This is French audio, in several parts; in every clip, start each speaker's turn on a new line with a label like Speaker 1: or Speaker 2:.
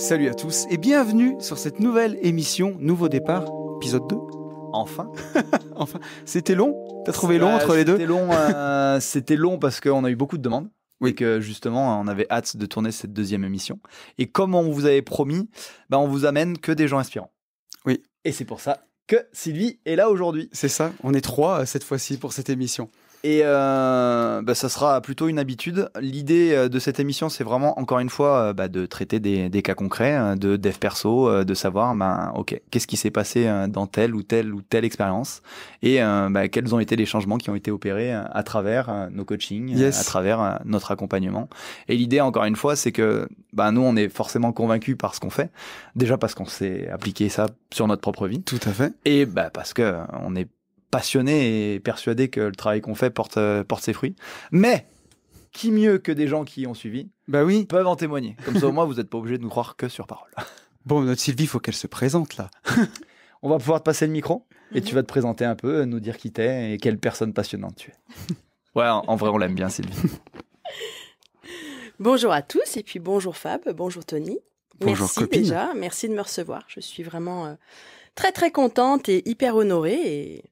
Speaker 1: Salut à tous et bienvenue sur cette nouvelle émission Nouveau Départ, épisode 2.
Speaker 2: Enfin.
Speaker 1: Enfin, c'était long? T'as trouvé long entre les deux?
Speaker 2: C'était long parce qu'on a eu beaucoup de demandes.
Speaker 1: Oui.
Speaker 2: Et que justement, on avait hâte de tourner cette deuxième émission. Et comme on vous avait promis, on vous amène que des gens inspirants.
Speaker 1: Oui.
Speaker 2: Et c'est pour ça que Sylvie est là aujourd'hui.
Speaker 1: C'est ça, on est 3 cette fois-ci pour cette émission.
Speaker 2: Et ça sera plutôt une habitude. L'idée de cette émission, c'est vraiment, encore une fois, de traiter des cas concrets, de dev perso, de savoir, ok, qu'est-ce qui s'est passé dans telle ou telle expérience et quels ont été les changements qui ont été opérés à travers nos coachings,
Speaker 1: Yes.
Speaker 2: à travers notre accompagnement. Et l'idée, encore une fois, c'est que nous, on est forcément convaincus par ce qu'on fait. Déjà parce qu'on s'est appliqué ça sur notre propre vie.
Speaker 1: Tout à fait.
Speaker 2: Et parce que on est passionné et persuadé que le travail qu'on fait porte ses fruits. Mais qui mieux que des gens qui ont suivi
Speaker 1: Bah oui.
Speaker 2: peuvent en témoigner. Comme ça, au moins, vous n'êtes pas obligé de nous croire que sur parole.
Speaker 1: Bon, notre Sylvie, il faut qu'elle se présente là.
Speaker 2: On va pouvoir te passer le micro et tu vas te présenter un peu, nous dire qui t'es et quelle personne passionnante tu es. Ouais, en vrai, on l'aime bien, Sylvie.
Speaker 3: Bonjour à tous et puis bonjour Fab, bonjour Tony.
Speaker 1: Bonjour,
Speaker 3: merci
Speaker 1: copine.
Speaker 3: déjà, merci de me recevoir. Je suis vraiment très très contente et hyper honorée et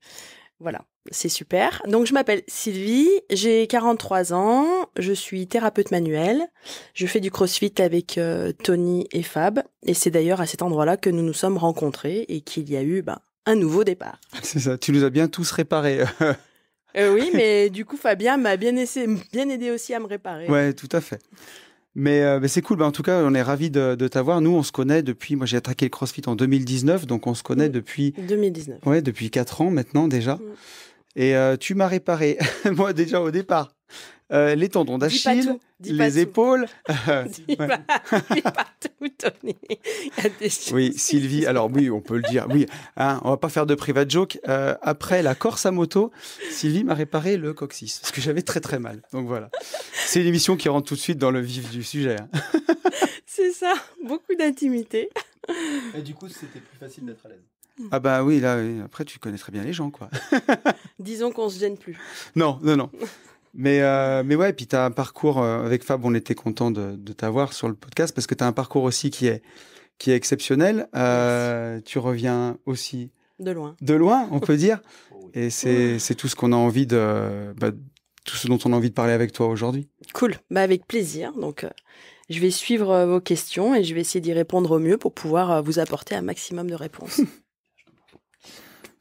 Speaker 3: voilà, c'est super. Donc je m'appelle Sylvie, j'ai 43 ans, je suis thérapeute manuelle, je fais du crossfit avec Tony et Fab et c'est d'ailleurs à cet endroit-là que nous nous sommes rencontrés et qu'il y a eu un nouveau départ.
Speaker 1: C'est ça, tu nous as bien tous réparés.
Speaker 3: Oui, mais du coup Fabien m'a bien aidé aussi à me réparer.
Speaker 1: Ouais, tout à fait. Mais c'est cool, en tout cas, on est ravis de t'avoir. Nous, on se connaît depuis, moi j'ai attaqué le CrossFit en 2019, donc on se connaît depuis
Speaker 3: 2019.
Speaker 1: Ouais, depuis 4 ans maintenant déjà. Et tu m'as réparé, moi déjà au départ, les tendons d'Achille, les épaules.
Speaker 3: Dis pas tout, Tony. Il y a des choses.
Speaker 1: Oui, Sylvie, alors oui, on peut le dire. Oui, hein, on va pas faire de private joke. Après la course à moto, Sylvie m'a réparé le coccyx, parce que j'avais très très mal. Donc voilà. C'est une émission qui rentre tout de suite dans le vif du sujet. Hein.
Speaker 3: C'est ça, beaucoup d'intimité.
Speaker 2: Et du coup, c'était plus facile d'être à l'aise.
Speaker 1: Ah bah oui, là, oui. Après tu connais très bien les gens, quoi.
Speaker 3: Disons qu'on se gêne plus.
Speaker 1: Non. Mais ouais, puis tu as un parcours, avec Fab, on était content de t'avoir sur le podcast, parce que tu as un parcours aussi qui est exceptionnel. Tu reviens aussi
Speaker 3: De loin.
Speaker 1: de loin, on peut dire. Et c'est tout ce qu'on a envie tout ce dont on a envie de parler avec toi aujourd'hui.
Speaker 3: Cool, avec plaisir. Donc, je vais suivre vos questions et je vais essayer d'y répondre au mieux pour pouvoir vous apporter un maximum de réponses.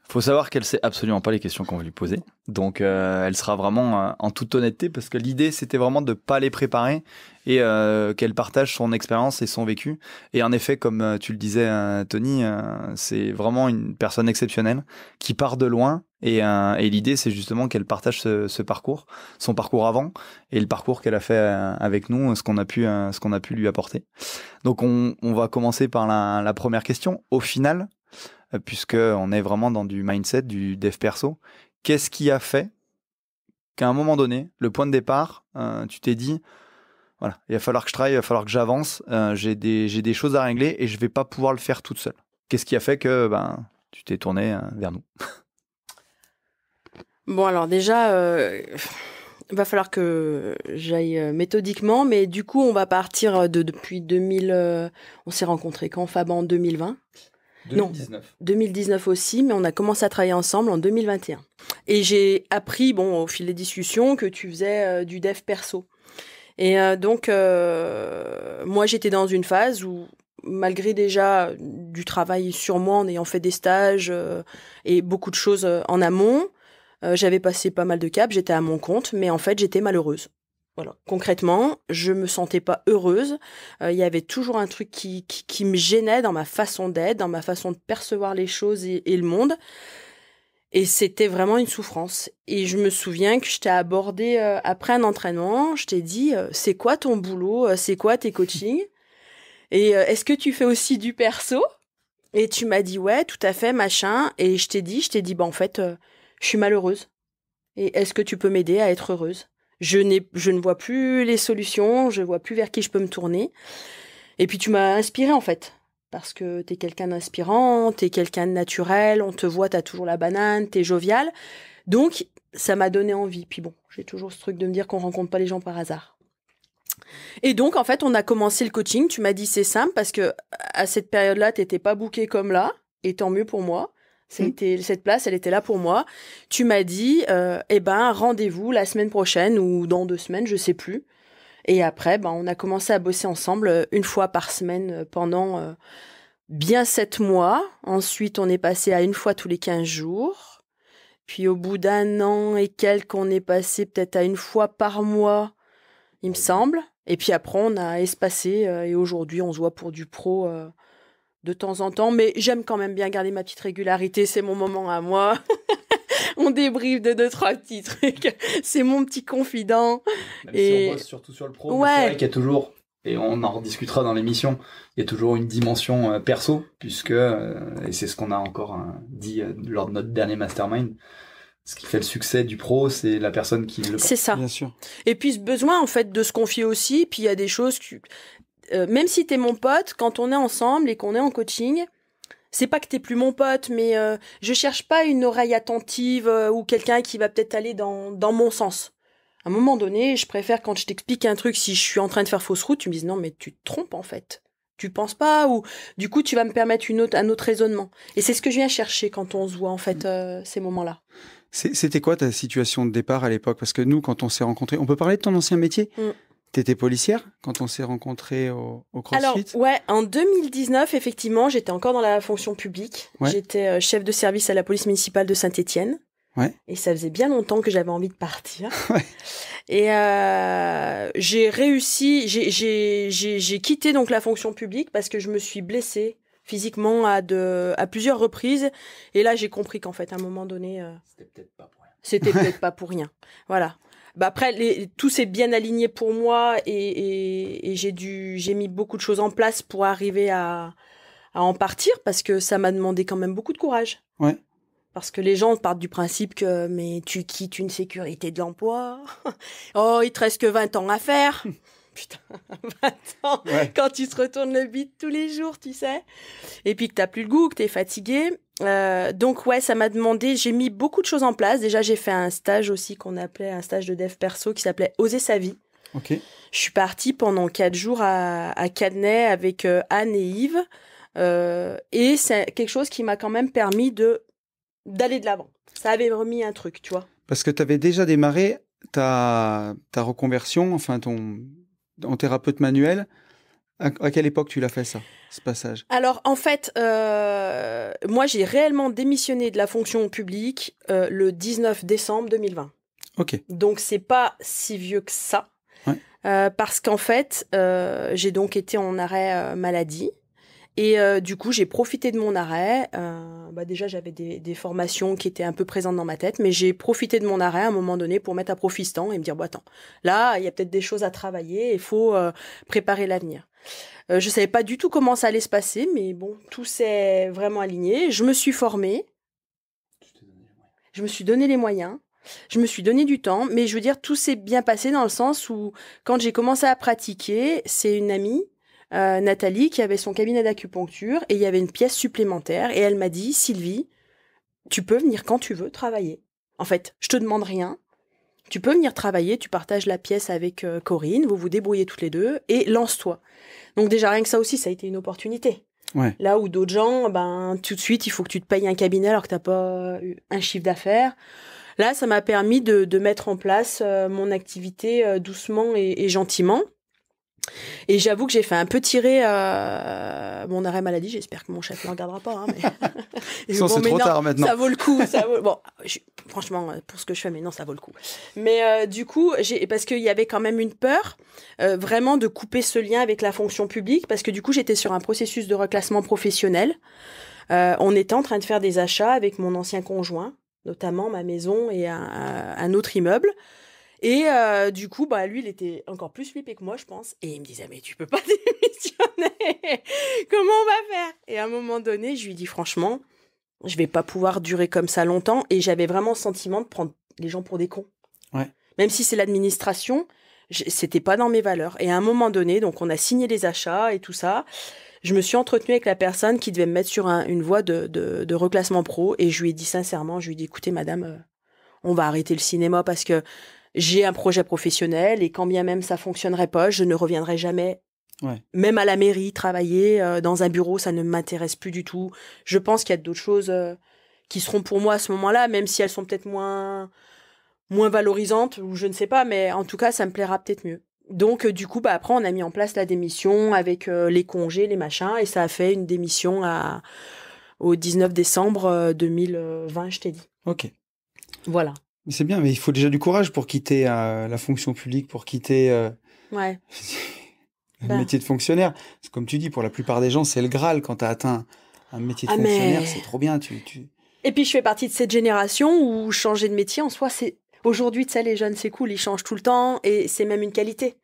Speaker 2: Faut savoir qu'elle sait absolument pas les questions qu'on va lui poser. Donc, elle sera vraiment en toute honnêteté parce que l'idée, c'était vraiment de pas les préparer et qu'elle partage son expérience et son vécu. Et en effet, comme tu le disais, Tony, c'est vraiment une personne exceptionnelle qui part de loin. Et l'idée, c'est justement qu'elle partage ce parcours, son parcours avant et le parcours qu'elle a fait avec nous, ce qu'on a pu lui apporter. Donc, on va commencer par la première question. Au final, puisqu'on est vraiment dans du mindset, du dev perso, qu'est-ce qui a fait qu'à un moment donné, le point de départ, tu t'es dit, voilà, il va falloir que je travaille, il va falloir que j'avance, j'ai des choses à régler et je vais pas pouvoir le faire toute seule. Qu'est-ce qui a fait que tu t'es tourné vers nous?
Speaker 3: Bon, alors déjà, il va falloir que j'aille méthodiquement, mais du coup, on va partir depuis 2000. On s'est rencontrés quand, Fab, en 2020
Speaker 2: 2019.
Speaker 3: Non, 2019 aussi, mais on a commencé à travailler ensemble en 2021. Et j'ai appris, au fil des discussions, que tu faisais du dev perso. Et donc, moi, j'étais dans une phase où, malgré déjà du travail sur moi en ayant fait des stages et beaucoup de choses en amont, j'avais passé pas mal de caps, j'étais à mon compte, mais en fait, j'étais malheureuse. Voilà. Concrètement, je me sentais pas heureuse. Il y avait toujours un truc qui me gênait dans ma façon d'être, dans ma façon de percevoir les choses et le monde. Et c'était vraiment une souffrance. Et je me souviens que je t'ai abordé après un entraînement. Je t'ai dit, c'est quoi ton boulot? C'est quoi tes coachings? Et est-ce que tu fais aussi du perso? Et tu m'as dit, ouais, tout à fait, machin. Et je t'ai dit, en fait, je suis malheureuse. Et est-ce que tu peux m'aider à être heureuse? Je ne vois plus les solutions, je vois plus vers qui je peux me tourner. Et puis tu m'as inspirée en fait, parce que t'es quelqu'un d'inspirant, t'es quelqu'un de naturel, on te voit, t'as toujours la banane, t'es jovial. Donc ça m'a donné envie. Puis bon, j'ai toujours ce truc de me dire qu'on rencontre pas les gens par hasard. Et donc, en fait, on a commencé le coaching. Tu m'as dit, c'est simple parce que à cette période-là, tu n'étais pas bookée comme là. Et tant mieux pour moi. Cette place, elle était là pour moi. Tu m'as dit, rendez-vous la semaine prochaine ou dans 2 semaines, je sais plus. Et après, on a commencé à bosser ensemble 1 fois par semaine pendant bien 7 mois. Ensuite, on est passé à 1 fois tous les 15 jours. Puis au bout d'1 an et quelques, on est passé peut-être à 1 fois par mois, il me semble. Et puis après, on a espacé et aujourd'hui, on se voit pour du pro de temps en temps. Mais j'aime quand même bien garder ma petite régularité. C'est mon moment à moi. On débriefe de 2-3 petits trucs. C'est mon petit confident.
Speaker 2: Même si on bosse surtout sur le pro, mais c'est vrai qu'il y a toujours, et on en rediscutera dans l'émission, il y a toujours une dimension perso, puisque, et c'est ce qu'on a encore dit lors de notre dernier mastermind, ce qui fait le succès du pro, c'est la personne qui le porte.
Speaker 3: C'est ça.
Speaker 1: Bien sûr.
Speaker 3: Et puis ce besoin en fait de se confier aussi. Puis il y a des choses même si t'es mon pote, quand on est ensemble et qu'on est en coaching, c'est pas que t'es plus mon pote, mais je cherche pas une oreille attentive ou quelqu'un qui va peut-être aller dans mon sens. À un moment donné, je préfère quand je t'explique un truc, si je suis en train de faire fausse route, tu me dises non mais tu te trompes en fait. Tu penses pas, ou du coup tu vas me permettre un autre raisonnement. Et c'est ce que je viens chercher quand on se voit en fait ces moments-là.
Speaker 1: C'était quoi ta situation de départ à l'époque? Parce que nous, quand on s'est rencontrés, on peut parler de ton ancien métier? T'étais policière quand on s'est rencontrés au CrossFit?
Speaker 3: Alors, ouais, en 2019, effectivement, j'étais encore dans la fonction publique. Ouais. J'étais chef de service à la police municipale de Saint-Étienne.
Speaker 1: Ouais.
Speaker 3: Et ça faisait bien longtemps que j'avais envie de partir.
Speaker 1: Ouais.
Speaker 3: Et j'ai réussi, j'ai quitté donc la fonction publique parce que je me suis blessée physiquement à plusieurs reprises. Et là, j'ai compris qu'en fait, à un moment donné...
Speaker 2: C'était peut-être pas pour rien.
Speaker 3: C'était peut-être pas pour rien. Voilà. Après, tout s'est bien aligné pour moi et j'ai mis beaucoup de choses en place pour arriver à en partir parce que ça m'a demandé quand même beaucoup de courage.
Speaker 1: Ouais.
Speaker 3: Parce que les gens partent du principe que mais tu quittes une sécurité de l'emploi. Oh, il te reste que 20 ans à faire. Putain, 20 ans, ouais. Quand tu te retournes le bide tous les jours, tu sais. Et puis que t'as plus le goût, que t'es fatigué. Donc ouais, ça m'a demandé, j'ai mis beaucoup de choses en place. Déjà, j'ai fait un stage aussi qu'on appelait un stage de dev perso qui s'appelait Oser sa vie.
Speaker 1: Ok.
Speaker 3: Je suis partie pendant 4 jours à Cadenet avec Anne et Yves. Et c'est quelque chose qui m'a quand même permis d'aller de l'avant. Ça avait remis un truc, tu vois.
Speaker 1: Parce que tu avais déjà démarré ta reconversion, enfin en thérapeute manuel. À quelle époque tu l'as fait ça, ce passage?
Speaker 3: Alors en fait, moi j'ai réellement démissionné de la fonction publique le 19 décembre 2020.
Speaker 1: Ok.
Speaker 3: Donc c'est pas si vieux que ça.
Speaker 1: Ouais.
Speaker 3: Parce qu'en fait, j'ai donc été en arrêt maladie. Et du coup, j'ai profité de mon arrêt. Déjà, j'avais des formations qui étaient un peu présentes dans ma tête, mais j'ai profité de mon arrêt à un moment donné pour mettre à profit ce temps et me dire, attends, là, il y a peut-être des choses à travailler, il faut préparer l'avenir. Je savais pas du tout comment ça allait se passer, mais bon, tout s'est vraiment aligné. Je me suis formée. Je me suis donné les moyens. Je me suis donné du temps, mais je veux dire, tout s'est bien passé dans le sens où, quand j'ai commencé à pratiquer, c'est une amie, Nathalie, qui avait son cabinet d'acupuncture et il y avait une pièce supplémentaire et elle m'a dit, Sylvie, tu peux venir quand tu veux travailler. En fait, je te demande rien. Tu peux venir travailler, tu partages la pièce avec Corinne, vous vous débrouillez toutes les deux et lance-toi. Donc déjà, rien que ça aussi, ça a été une opportunité.
Speaker 1: Ouais.
Speaker 3: Là où d'autres gens, tout de suite, il faut que tu te payes un cabinet alors que tu n'as pas un chiffre d'affaires. Là, ça m'a permis de mettre en place mon activité doucement et gentiment. Et j'avoue que j'ai fait un peu tirer mon arrêt maladie. J'espère que mon chef ne regardera pas. Hein, mais...
Speaker 1: c'est trop tard maintenant.
Speaker 3: Ça vaut le coup. Bon, franchement, pour ce que je fais maintenant, ça vaut le coup. Mais du coup, parce qu'il y avait quand même une peur vraiment de couper ce lien avec la fonction publique. Parce que du coup, j'étais sur un processus de reclassement professionnel. On était en train de faire des achats avec mon ancien conjoint, notamment ma maison et un autre immeuble. Et du coup, lui, il était encore plus flippé que moi, je pense. Et il me disait, mais tu peux pas démissionner. Comment on va faire? Et à un moment donné, je lui dis, franchement, je vais pas pouvoir durer comme ça longtemps. Et j'avais vraiment le sentiment de prendre les gens pour des cons.
Speaker 1: Ouais.
Speaker 3: Même si c'est l'administration, c'était pas dans mes valeurs. Et à un moment donné, donc on a signé les achats et tout ça. Je me suis entretenue avec la personne qui devait me mettre sur une voie de reclassement pro. Et je lui ai dit sincèrement, écoutez, madame, on va arrêter le cinéma parce que j'ai un projet professionnel et quand bien même ça fonctionnerait pas, je ne reviendrai jamais.
Speaker 1: Ouais.
Speaker 3: Même à la mairie, travailler dans un bureau, ça ne m'intéresse plus du tout. Je pense qu'il y a d'autres choses qui seront pour moi à ce moment-là, même si elles sont peut-être moins valorisantes ou je ne sais pas, mais en tout cas, ça me plaira peut-être mieux. Donc, du coup, après, on a mis en place la démission avec les congés, les machins, et ça a fait une démission au 19 décembre 2020, je t'ai dit.
Speaker 1: Ok.
Speaker 3: Voilà.
Speaker 1: Mais c'est bien, mais il faut déjà du courage pour quitter la fonction publique, pour quitter
Speaker 3: Ouais.
Speaker 1: le métier de fonctionnaire. Parce que comme tu dis, pour la plupart des gens, c'est le Graal. Quand tu as atteint un métier de fonctionnaire, c'est trop bien.
Speaker 3: Et puis, je fais partie de cette génération où changer de métier, en soi, c'est... Aujourd'hui, tu sais, les jeunes, c'est cool, ils changent tout le temps, et c'est même une qualité.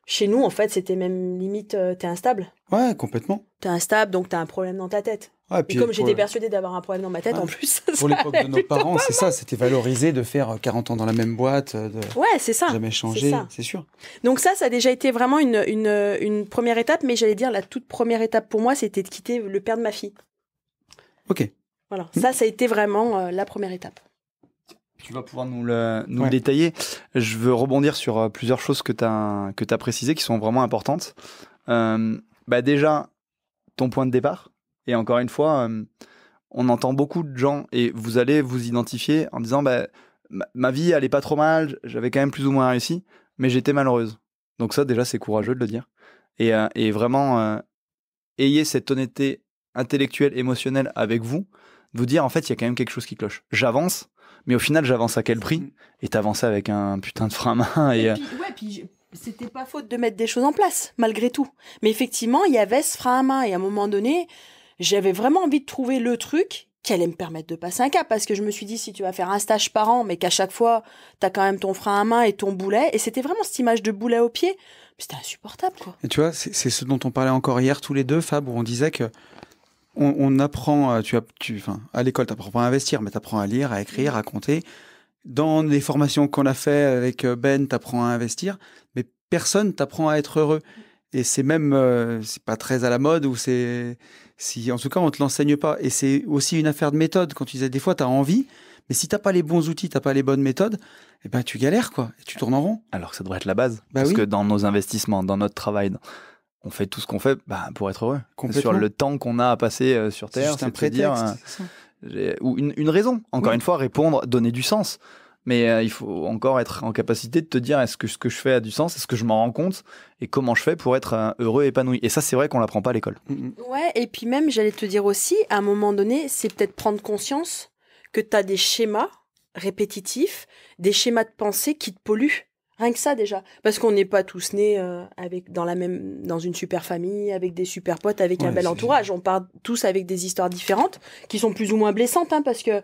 Speaker 3: Chez nous, en fait, c'était même limite, t'es instable.
Speaker 1: Ouais, complètement.
Speaker 3: T'es instable, donc t'as un problème dans ta tête.
Speaker 1: Ouais,
Speaker 3: et comme j'étais persuadée d'avoir un problème dans ma tête, en plus,
Speaker 1: pour l'époque de nos parents, c'est ça, c'était valorisé de faire 40 ans dans la même boîte,
Speaker 3: ouais, c'est ça.
Speaker 1: Jamais changer, c'est sûr.
Speaker 3: Donc ça a déjà été vraiment une première étape, mais j'allais dire la toute première étape pour moi, c'était de quitter le père de ma fille.
Speaker 1: Ok.
Speaker 3: Voilà, ça a été vraiment la première étape.
Speaker 2: Tu vas pouvoir nous le détailler. Je veux rebondir sur plusieurs choses que tu as précisées qui sont vraiment importantes. Déjà, ton point de départ. Et encore une fois, on entend beaucoup de gens et vous allez vous identifier en disant ma vie allait pas trop mal, j'avais quand même plus ou moins réussi, mais j'étais malheureuse. Donc ça, déjà, c'est courageux de le dire. Et vraiment, ayez cette honnêteté intellectuelle, émotionnelle avec vous, de vous dire en fait, il y a quand même quelque chose qui cloche. J'avance. Mais au final, j'avance à quel prix ? Et t'avançais avec un putain de frein à main.
Speaker 3: Puis c'était pas faute de mettre des choses en place, malgré tout. Mais effectivement, il y avait ce frein à main. Et à un moment donné, j'avais vraiment envie de trouver le truc qui allait me permettre de passer un cap. Parce que je me suis dit, si tu vas faire un stage par an, mais qu'à chaque fois, t'as quand même ton frein à main et ton boulet. Et c'était vraiment cette image de boulet au pied. C'était insupportable, quoi.
Speaker 1: Et tu vois, c'est ce dont on parlait encore hier tous les deux, Fab, où on disait que on apprend, à l'école, tu n'apprends pas à investir, mais tu apprends à lire, à écrire, à compter. Dans les formations qu'on a fait avec Ben, tu apprends à investir, mais personne t'apprend à être heureux. Et c'est même, c'est pas très à la mode, ou en tout cas, on te l'enseigne pas. Et c'est aussi une affaire de méthode. Quand tu disais, des fois, tu as envie, mais si t'as pas les bons outils, t'as pas les bonnes méthodes, eh ben, tu galères, quoi. Et tu tournes en rond.
Speaker 2: Alors que ça devrait être la base. Parce que dans nos investissements, dans notre travail, on fait tout ce qu'on fait pour être heureux. Sur le temps qu'on a à passer sur Terre,
Speaker 1: c'est un prétexte.
Speaker 2: Ou une raison. Encore une fois, répondre, donner du sens. Mais il faut encore être en capacité de te dire est-ce que ce que je fais a du sens ? Est-ce que je m'en rends compte ? Et comment je fais pour être heureux et épanoui ? Et ça, c'est vrai qu'on l'apprend pas à l'école.
Speaker 3: Ouais, et puis même, j'allais te dire aussi, à un moment donné, c'est peut-être prendre conscience que tu as des schémas répétitifs, des schémas de pensée qui te polluent. Rien que ça déjà, parce qu'on n'est pas tous nés dans une super famille, avec des super potes, avec un bel entourage. On part tous avec des histoires différentes, qui sont plus ou moins blessantes, parce que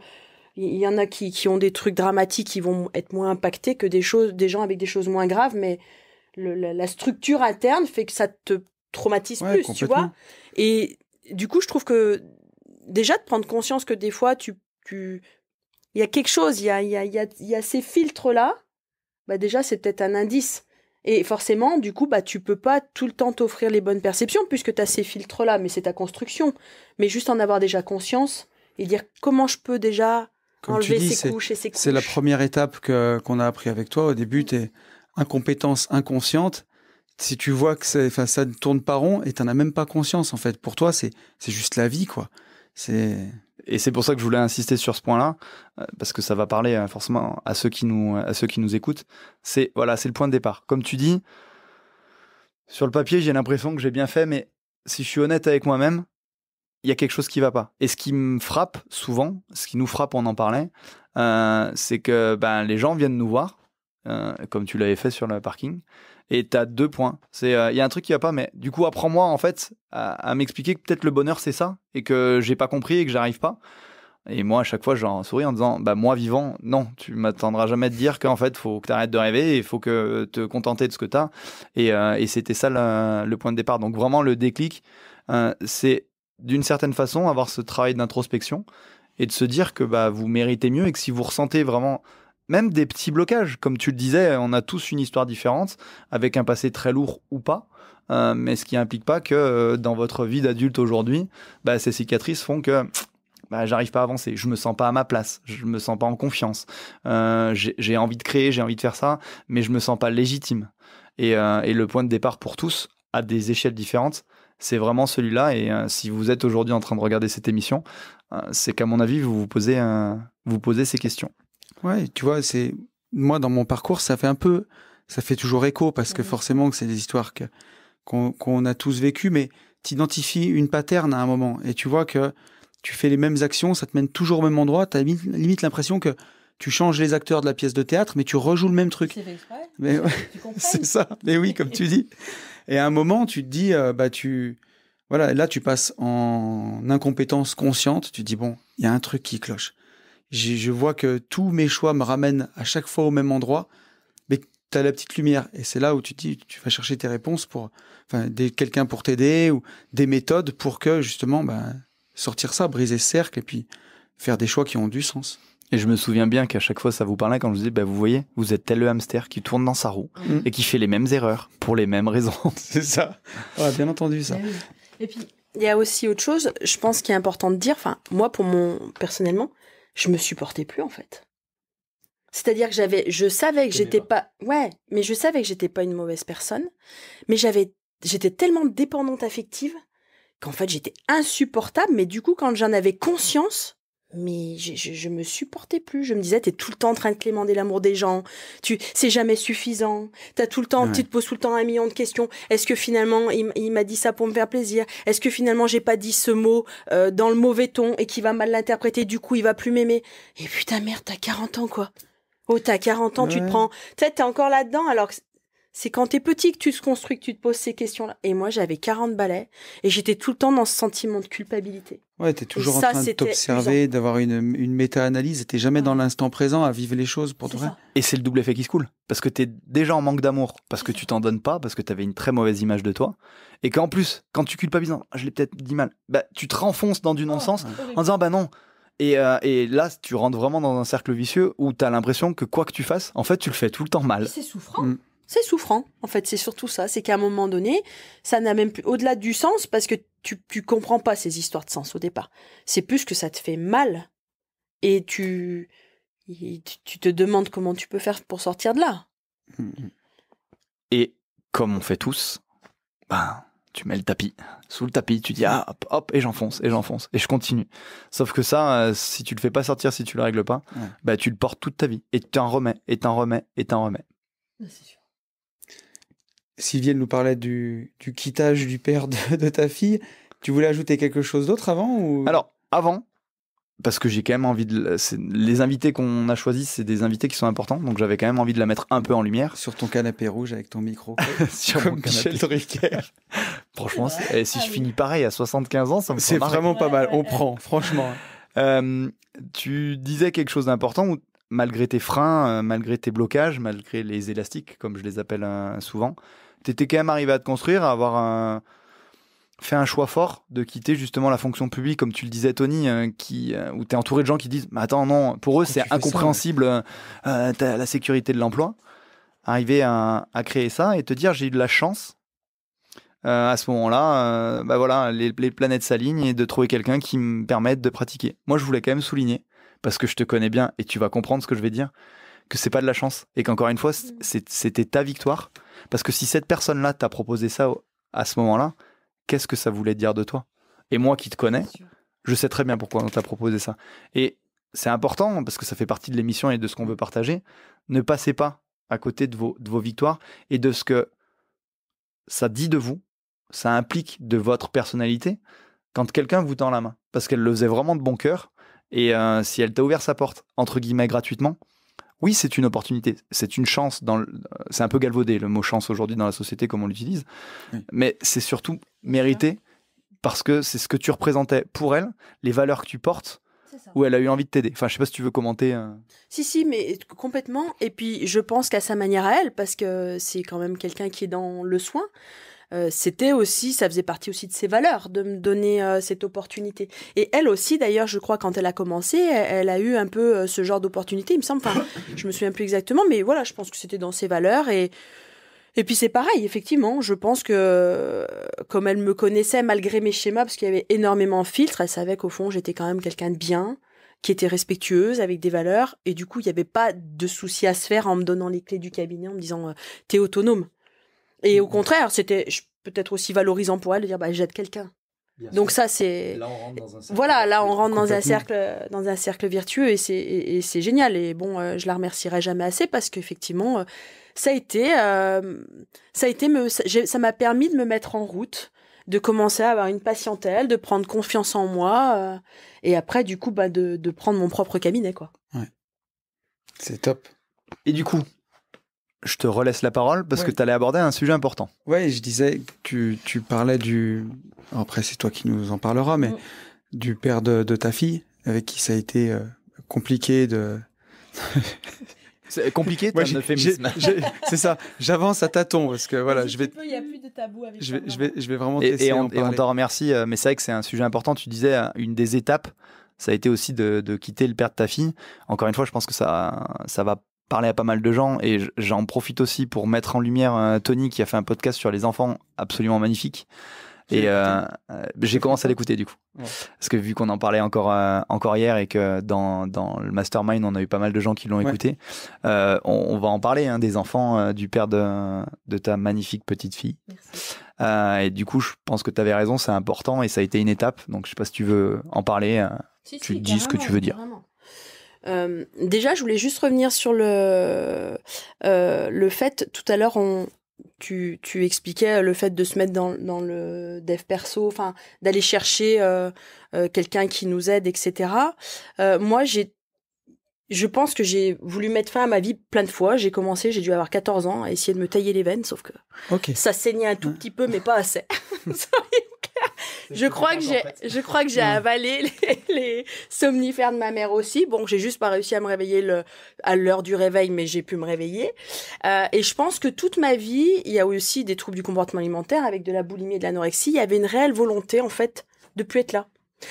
Speaker 3: il y en a qui ont des trucs dramatiques qui vont être moins impactés que des gens avec des choses moins graves, mais la structure interne fait que ça te traumatise plus, tu vois. Et du coup, je trouve que déjà de prendre conscience que des fois, il y a quelque chose, il y a ces filtres-là. Déjà, c'est peut-être un indice. Et forcément, du coup, tu peux pas tout le temps t'offrir les bonnes perceptions puisque tu as ces filtres-là, mais c'est ta construction. Mais juste en avoir déjà conscience et dire comment je peux déjà enlever ces couches et ces couches.
Speaker 1: C'est la première étape qu'on a appris avec toi. Au début, t'es incompétence inconsciente. Si tu vois que ça ne tourne pas rond et t'en as même pas conscience, en fait. Pour toi, c'est juste la vie, quoi.
Speaker 2: Et c'est pour ça que je voulais insister sur ce point-là, parce que ça va parler forcément à ceux qui nous écoutent. C'est le point de départ. Comme tu dis, sur le papier, j'ai l'impression que j'ai bien fait, mais si je suis honnête avec moi-même, il y a quelque chose qui va pas. Et ce qui me frappe souvent, ce qui nous frappe, on en parlait, c'est que les gens viennent nous voir, comme tu l'avais fait sur le parking, et tu as 2 points. Il y a un truc qui va pas, mais du coup, apprends-moi en fait à m'expliquer que peut-être le bonheur c'est ça, et que j'ai pas compris et que j'arrive pas. Et moi, à chaque fois, j'en souris en disant moi vivant, non, tu m'attendras jamais de dire qu'en fait, faut que tu arrêtes de rêver et il faut que te contenter de ce que tu as. Et c'était ça le point de départ. Donc vraiment, le déclic, c'est d'une certaine façon avoir ce travail d'introspection et de se dire que vous méritez mieux et que si vous ressentez vraiment même des petits blocages, comme tu le disais, on a tous une histoire différente, avec un passé très lourd ou pas, mais ce qui implique pas que dans votre vie d'adulte aujourd'hui, ces cicatrices font que j'arrive pas à avancer, je me sens pas à ma place, je me sens pas en confiance, j'ai envie de créer, j'ai envie de faire ça, mais je me sens pas légitime. Et le point de départ pour tous, à des échelles différentes, c'est vraiment celui-là. Et si vous êtes aujourd'hui en train de regarder cette émission, c'est qu'à mon avis, vous posez ces questions.
Speaker 1: Ouais, tu vois, moi dans mon parcours, ça fait toujours écho parce que forcément que c'est des histoires qu'on a tous vécues, mais tu identifies une pattern à un moment et tu vois que tu fais les mêmes actions, ça te mène toujours au même endroit, tu as limite l'impression que tu changes les acteurs de la pièce de théâtre, mais tu rejoues le même truc.
Speaker 3: C'est fait exprès.
Speaker 1: Mais ouais, c'est ça. Mais oui, comme tu dis. Et à un moment, tu te dis, voilà, là, tu passes en incompétence consciente. Tu te dis, bon, il y a un truc qui cloche. Je vois que tous mes choix me ramènent à chaque fois au même endroit, mais tu as la petite lumière. Et c'est là où tu te dis, tu vas chercher tes réponses quelqu'un pour t'aider ou des méthodes pour que, justement, sortir ça, briser ce cercle et puis faire des choix qui ont du sens.
Speaker 2: Et je me souviens bien qu'à chaque fois ça vous parlait quand je vous disais, vous voyez, vous êtes tel le hamster qui tourne dans sa roue et qui fait les mêmes erreurs pour les mêmes raisons.
Speaker 1: C'est ça. Ouais, bien entendu ça.
Speaker 3: Oui. Et puis il y a aussi autre chose, je pense qui est important de dire, moi personnellement, je me supportais plus en fait. C'est-à-dire que je savais que j'étais pas une mauvaise personne, mais j'étais tellement dépendante affective qu'en fait j'étais insupportable, mais du coup quand j'en avais conscience, mais je me supportais plus. Je me disais, t'es tout le temps en train de clémenter l'amour des gens. C'est jamais suffisant. Tu te poses tout le temps 1 million de questions. Est-ce que finalement, il m'a dit ça pour me faire plaisir? Est-ce que finalement, j'ai pas dit ce mot dans le mauvais ton et qu'il va mal l'interpréter? Du coup, il va plus m'aimer. Et putain, merde, t'as 40 ans, quoi. Oh, t'as 40 ans, tu te prends... Tu sais, t'es encore là-dedans, alors que c'est quand t'es petit que tu te construis, que tu te poses ces questions-là. Et moi, j'avais 40 balais et j'étais tout le temps dans ce sentiment de culpabilité.
Speaker 1: Ouais, t'es toujours en train de t'observer, d'avoir une méta-analyse et t'es jamais dans l'instant présent à vivre les choses pour de vrai.
Speaker 2: Et c'est le double effet qui se coule. Parce que t'es déjà en manque d'amour, parce que tu t'en donnes pas, parce que t'avais une très mauvaise image de toi. Et qu'en plus, quand tu culpabilises, je l'ai peut-être dit mal, tu te renfonces dans du non-sens en disant non. Et là, tu rentres vraiment dans un cercle vicieux où t'as l'impression que quoi que tu fasses, en fait, tu le fais tout le temps mal.
Speaker 3: C'est souffrant. C'est souffrant, en fait, c'est surtout ça. C'est qu'à un moment donné, ça n'a même plus, au-delà du sens, parce que tu comprends pas ces histoires de sens au départ. C'est plus que ça te fait mal. Et tu te demandes comment tu peux faire pour sortir de là.
Speaker 2: Et comme on fait tous, tu mets le tapis sous le tapis, tu dis hop, et j'enfonce, et je continue. Sauf que ça, si tu le fais pas sortir, si tu le règles pas, tu le portes toute ta vie. Et tu t'en remets, et t'en remets, et t'en remets.
Speaker 3: C'est sûr.
Speaker 1: Sylviane nous parlait du quittage du père de ta fille. Tu voulais ajouter quelque chose d'autre avant ou...
Speaker 2: Alors, avant, parce que j'ai quand même envie les invités qu'on a choisis, c'est des invités qui sont importants, donc j'avais quand même envie de la mettre un peu en lumière.
Speaker 1: Sur ton canapé rouge avec ton micro.
Speaker 2: Sur
Speaker 1: comme
Speaker 2: mon
Speaker 1: Michel Drucker.
Speaker 2: Franchement, si je finis pareil à 75 ans, ça me
Speaker 1: c'est vraiment pas mal. On prend, franchement.
Speaker 2: Tu disais quelque chose d'important où, malgré tes freins, malgré tes blocages, malgré les élastiques, comme je les appelle souvent, t'étais quand même arrivé à te construire, à avoir fait un choix fort de quitter justement la fonction publique, comme tu le disais, Tony, où t'es entouré de gens qui disent attends, non, pour eux c'est incompréhensible, t'as la sécurité de l'emploi. Arriver à créer ça et te dire j'ai eu de la chance à ce moment-là, les planètes s'alignent et de trouver quelqu'un qui me permette de pratiquer. Moi, je voulais quand même souligner, parce que je te connais bien et tu vas comprendre ce que je vais dire, que c'est pas de la chance et qu'encore une fois, c'était ta victoire. Parce que si cette personne-là t'a proposé ça à ce moment-là, qu'est-ce que ça voulait dire de toi? Et moi qui te connais, je sais très bien pourquoi on t'a proposé ça. Et c'est important, parce que ça fait partie de l'émission et de ce qu'on veut partager. Ne passez pas à côté de vos victoires et de ce que ça dit de vous, ça implique de votre personnalité quand quelqu'un vous tend la main. Parce qu'elle le faisait vraiment de bon cœur. Et si elle t'a ouvert sa porte, entre guillemets, gratuitement, oui, c'est une opportunité, c'est une chance. C'est un peu galvaudé le mot chance aujourd'hui dans la société comme on l'utilise, mais c'est surtout mérité parce que c'est ce que tu représentais pour elle, les valeurs que tu portes, où elle a eu envie de t'aider. Enfin, je sais pas si tu veux commenter.
Speaker 3: Si, mais complètement. Et puis, je pense qu'à sa manière à elle, parce que c'est quand même quelqu'un qui est dans le soin. C'était aussi, ça faisait partie aussi de ses valeurs, de me donner cette opportunité. Et elle aussi, d'ailleurs, je crois, quand elle a commencé, elle a eu un peu ce genre d'opportunité, il me semble. Enfin, je me souviens plus exactement, mais voilà, je pense que c'était dans ses valeurs. Et Et puis c'est pareil, effectivement, je pense que comme elle me connaissait malgré mes schémas, parce qu'il y avait énormément de filtres, elle savait qu'au fond j'étais quand même quelqu'un de bien, qui était respectueuse, avec des valeurs, et du coup il n'y avait pas de souci à se faire en me donnant les clés du cabinet, en me disant t'es autonome. Et au contraire, c'était peut-être aussi valorisant pour elle de dire j'aide quelqu'un. Donc ça c'est
Speaker 2: là on rentre dans un cercle.
Speaker 3: Voilà, là on rentre dans un cercle vertueux et c'est génial. Et bon, je la remercierai jamais assez parce qu'effectivement ça m'a permis de me mettre en route, de commencer à avoir une patientèle, de prendre confiance en moi et après du coup de prendre mon propre cabinet quoi.
Speaker 1: Ouais. C'est top.
Speaker 2: Et du coup, je te relaisse la parole parce que tu allais aborder un sujet important.
Speaker 1: Ouais, je disais, tu parlais après c'est toi qui nous en parleras, mais du père de ta fille, avec qui ça a été compliqué de...
Speaker 2: C'est compliqué, t'as un euphémisme.
Speaker 1: C'est ça, j'avance à tâtons, parce que voilà,
Speaker 3: il n'y a plus de tabou avec ça.
Speaker 1: Je vais vraiment te laisser en parler.
Speaker 2: Et on t'en remercie, mais c'est vrai que c'est un sujet important. Tu disais, une des étapes, ça a été aussi de quitter le père de ta fille. Encore une fois, je pense que ça va parler à pas mal de gens et j'en profite aussi pour mettre en lumière Tony qui a fait un podcast sur les enfants absolument magnifique. Et j'ai commencé à l'écouter du coup. Ouais. Parce que vu qu'on en parlait encore hier et que dans le mastermind on a eu pas mal de gens qui l'ont écouté, on va en parler des enfants du père de ta magnifique petite fille. Merci. Et du coup je pense que tu avais raison, c'est important et ça a été une étape. Donc je sais pas si tu veux en parler, tu dis ce que tu veux dire.
Speaker 3: Déjà je voulais juste revenir sur le fait, tout à l'heure tu expliquais le fait de se mettre dans le dev perso, enfin d'aller chercher quelqu'un qui nous aide, etc. Moi, je pense que j'ai voulu mettre fin à ma vie plein de fois. J'ai dû avoir 14 ans à essayer de me tailler les veines, sauf que ça saignait un tout petit peu, mais pas assez. Je crois que j'ai avalé les somnifères de ma mère aussi. Bon, j'ai juste pas réussi à me réveiller à l'heure du réveil, mais j'ai pu me réveiller. Et je pense que toute ma vie, il y a aussi des troubles du comportement alimentaire avec de la boulimie et de l'anorexie. Il y avait une réelle volonté, en fait, de plus être là.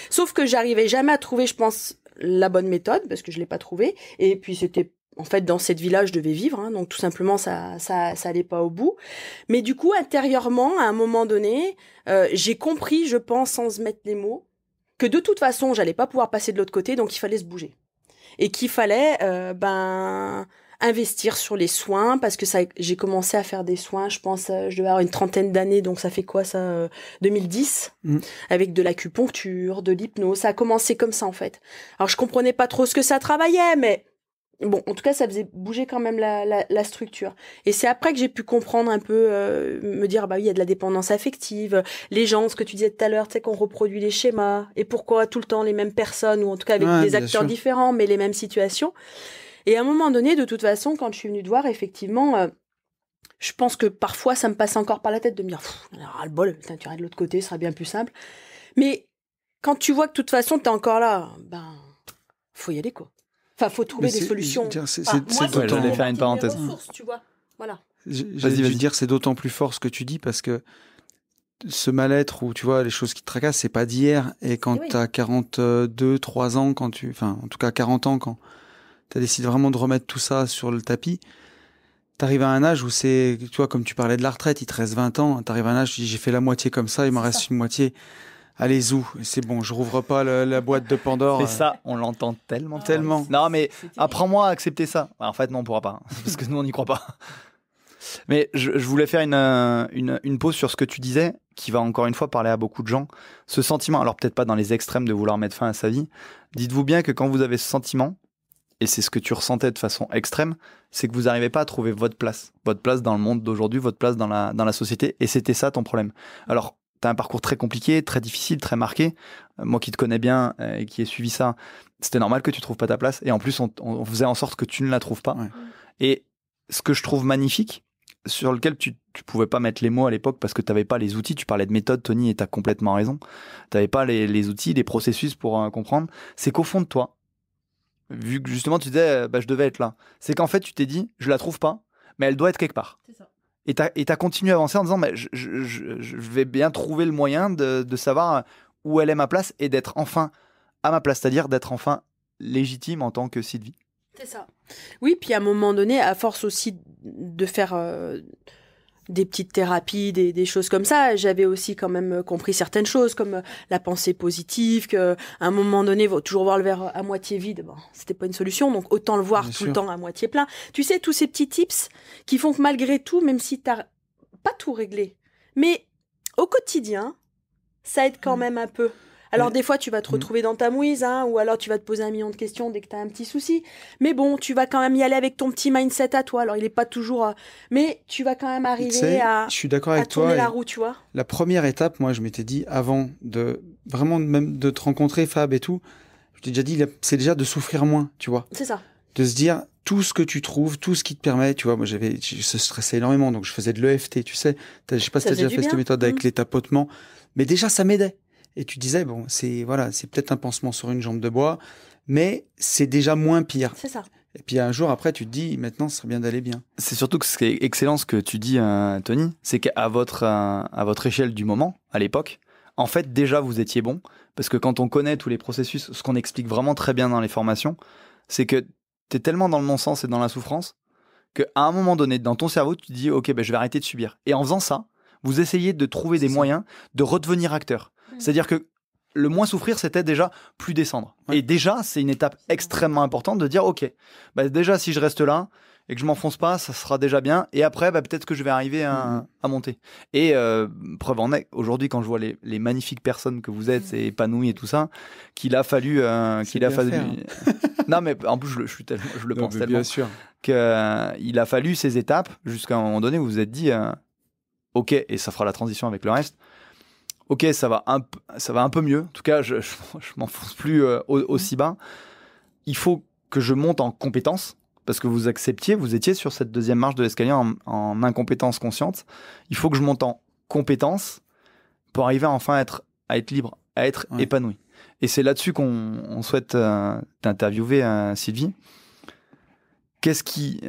Speaker 3: Sauf que j'arrivais jamais à trouver, je pense, la bonne méthode, parce que je l'ai pas trouvée. Et puis c'était... En fait, dans cette vie-là, je devais vivre, donc tout simplement, ça allait pas au bout. Mais du coup, intérieurement, à un moment donné, j'ai compris, je pense, sans se mettre les mots, que de toute façon, j'allais pas pouvoir passer de l'autre côté, donc il fallait se bouger. Et qu'il fallait, investir sur les soins, parce que j'ai commencé à faire des soins, je pense, je devais avoir une trentaine d'années, donc ça fait quoi ça, 2010, avec de l'acupuncture, de l'hypnose, ça a commencé comme ça en fait. Alors je comprenais pas trop ce que ça travaillait, mais bon, en tout cas, ça faisait bouger quand même la structure. Et c'est après que j'ai pu comprendre un peu, me dire, il y a de la dépendance affective, les gens, ce que tu disais tout à l'heure, tu sais, qu'on reproduit les schémas, et pourquoi tout le temps les mêmes personnes, ou en tout cas avec des acteurs différents, mais les mêmes situations. Et à un moment donné, de toute façon, quand je suis venue te voir, effectivement, je pense que parfois, ça me passe encore par la tête de me dire, le bol, tu irais de l'autre côté, ce sera bien plus simple. Mais quand tu vois que de toute façon, t'es encore là, faut y aller, quoi. Enfin, faut trouver des solutions.
Speaker 2: J'allais faire une parenthèse.
Speaker 3: Tu vois. Voilà.
Speaker 1: Je veux dire, c'est d'autant plus fort ce que tu dis parce que ce mal-être ou tu vois les choses qui te tracassent, c'est pas d'hier. Et quand t'as 42, 3 ans, en tout cas 40 ans, quand t'as décidé vraiment de remettre tout ça sur le tapis, t'arrives à un âge où c'est, tu vois, comme tu parlais de la retraite, il te reste 20 ans, t'arrives à un âge, tu dis j'ai fait la moitié comme ça, il m'en reste une moitié. Allez, zou, c'est bon, je rouvre pas la boîte de Pandore.
Speaker 2: C'est ça, on l'entend tellement. Non, mais apprends-moi à accepter ça. En fait, non, on pourra pas, parce que nous, on n'y croit pas. Mais je voulais faire une pause sur ce que tu disais, qui va encore une fois parler à beaucoup de gens. Ce sentiment, alors peut-être pas dans les extrêmes de vouloir mettre fin à sa vie, dites-vous bien que quand vous avez ce sentiment, et c'est ce que tu ressentais de façon extrême, c'est que vous n'arrivez pas à trouver votre place dans le monde d'aujourd'hui, votre place dans la société, et c'était ça ton problème. Alors, t'as un parcours très compliqué, très difficile, très marqué. Moi qui te connais bien et qui ai suivi ça, c'était normal que tu trouves pas ta place. Et en plus, on faisait en sorte que tu ne la trouves pas. Ouais. Et ce que je trouve magnifique, sur lequel tu pouvais pas mettre les mots à l'époque parce que t'avais pas les outils, tu parlais de méthode, Tony, et t'as complètement raison. T'avais pas les outils, les processus pour comprendre. C'est qu'au fond de toi, vu que justement tu disais, je devais être là, c'est qu'en fait tu t'es dit, je la trouve pas, mais elle doit être quelque part. C'est ça. Et t'as continué à avancer en disant je vais bien trouver le moyen de savoir où elle est ma place et d'être enfin à ma place, c'est-à-dire d'être enfin légitime en tant que Sylvie.
Speaker 3: C'est ça. Oui, puis à un moment donné, à force aussi de faire des petites thérapies, des choses comme ça. J'avais aussi quand même compris certaines choses, comme la pensée positive, qu'à un moment donné, faut toujours voir le verre à moitié vide. Bon, c'était pas une solution, donc autant le voir
Speaker 1: Bien
Speaker 3: tout
Speaker 1: sûr.
Speaker 3: le temps à moitié plein. Tu sais, tous ces petits tips qui font que malgré tout, même si t'as pas tout réglé, mais au quotidien, ça aide quand même un peu. Alors,
Speaker 1: Mais-
Speaker 3: des fois, tu vas te retrouver dans ta mouise, hein, ou alors tu vas te poser un million de questions dès que tu as un petit souci. Mais bon, tu vas quand même y aller avec ton petit mindset à toi. Alors, il n'est pas toujours... mais tu vas quand même
Speaker 1: Tu
Speaker 3: arriver
Speaker 1: sais,
Speaker 3: à,
Speaker 1: je suis d'accord
Speaker 3: à
Speaker 1: avec
Speaker 3: tourner
Speaker 1: toi.
Speaker 3: la
Speaker 1: Et
Speaker 3: roue, tu vois.
Speaker 1: la première étape, moi, je m'étais dit, avant de vraiment même de te rencontrer, Fab et tout, je t'ai déjà dit, c'est déjà de souffrir moins, tu vois.
Speaker 3: C'est ça.
Speaker 1: De se dire, tout ce que tu trouves, tout ce qui te permet, tu vois, moi, je stressais énormément, donc je faisais de l'EFT, tu sais. Je sais pas si
Speaker 3: Ça
Speaker 1: tu as
Speaker 3: faisait
Speaker 1: déjà
Speaker 3: du
Speaker 1: fait cette
Speaker 3: bien.
Speaker 1: méthode avec
Speaker 3: Mm.
Speaker 1: les tapotements, mais déjà, ça m'aidait. Et tu disais, bon, c'est peut-être un pansement sur une jambe de bois, mais c'est déjà moins pire.
Speaker 3: C'est ça.
Speaker 1: Et puis un jour après, tu te dis, maintenant, ce serait bien d'aller bien.
Speaker 2: C'est surtout que ce qui est excellent ce que tu dis, Tony, c'est qu'à votre échelle du moment, à l'époque, en fait, déjà, vous étiez bon. Parce que quand on connaît tous les processus, ce qu'on explique vraiment très bien dans les formations, c'est que tu es tellement dans le non-sens et dans la souffrance qu'à un moment donné, dans ton cerveau, tu te dis, OK, ben, je vais arrêter de subir. Et en faisant ça, vous essayez de trouver des
Speaker 1: C'est ça.
Speaker 2: moyens de redevenir acteur. C'est-à-dire que le moins souffrir, c'était déjà plus descendre.
Speaker 1: Ouais.
Speaker 2: Et déjà, c'est une étape extrêmement importante de dire, OK, bah déjà, si je reste là et que je m'enfonce pas, ça sera déjà bien. Et après, bah, peut-être que je vais arriver à monter. Et preuve en est, aujourd'hui, quand je vois les magnifiques personnes que vous êtes, et épanouies et tout ça, qu'il a fallu...
Speaker 1: C'est bien fait, hein.
Speaker 2: Non, mais en plus, je le
Speaker 1: Non,
Speaker 2: pense
Speaker 1: mais
Speaker 2: tellement
Speaker 1: bien sûr.
Speaker 2: qu'il a fallu ces étapes jusqu'à un moment donné où vous vous êtes dit OK, et ça fera la transition avec le reste. OK, ça va un peu mieux. En tout cas, je m'enfonce plus aussi bas. Il faut que je monte en compétence parce que vous étiez sur cette deuxième marche de l'escalier en incompétence consciente. Il faut que je monte en compétence pour arriver enfin à être libre, à être épanoui. Et c'est là-dessus qu'on souhaite t'interviewer, Sylvie. Qu'est-ce qui,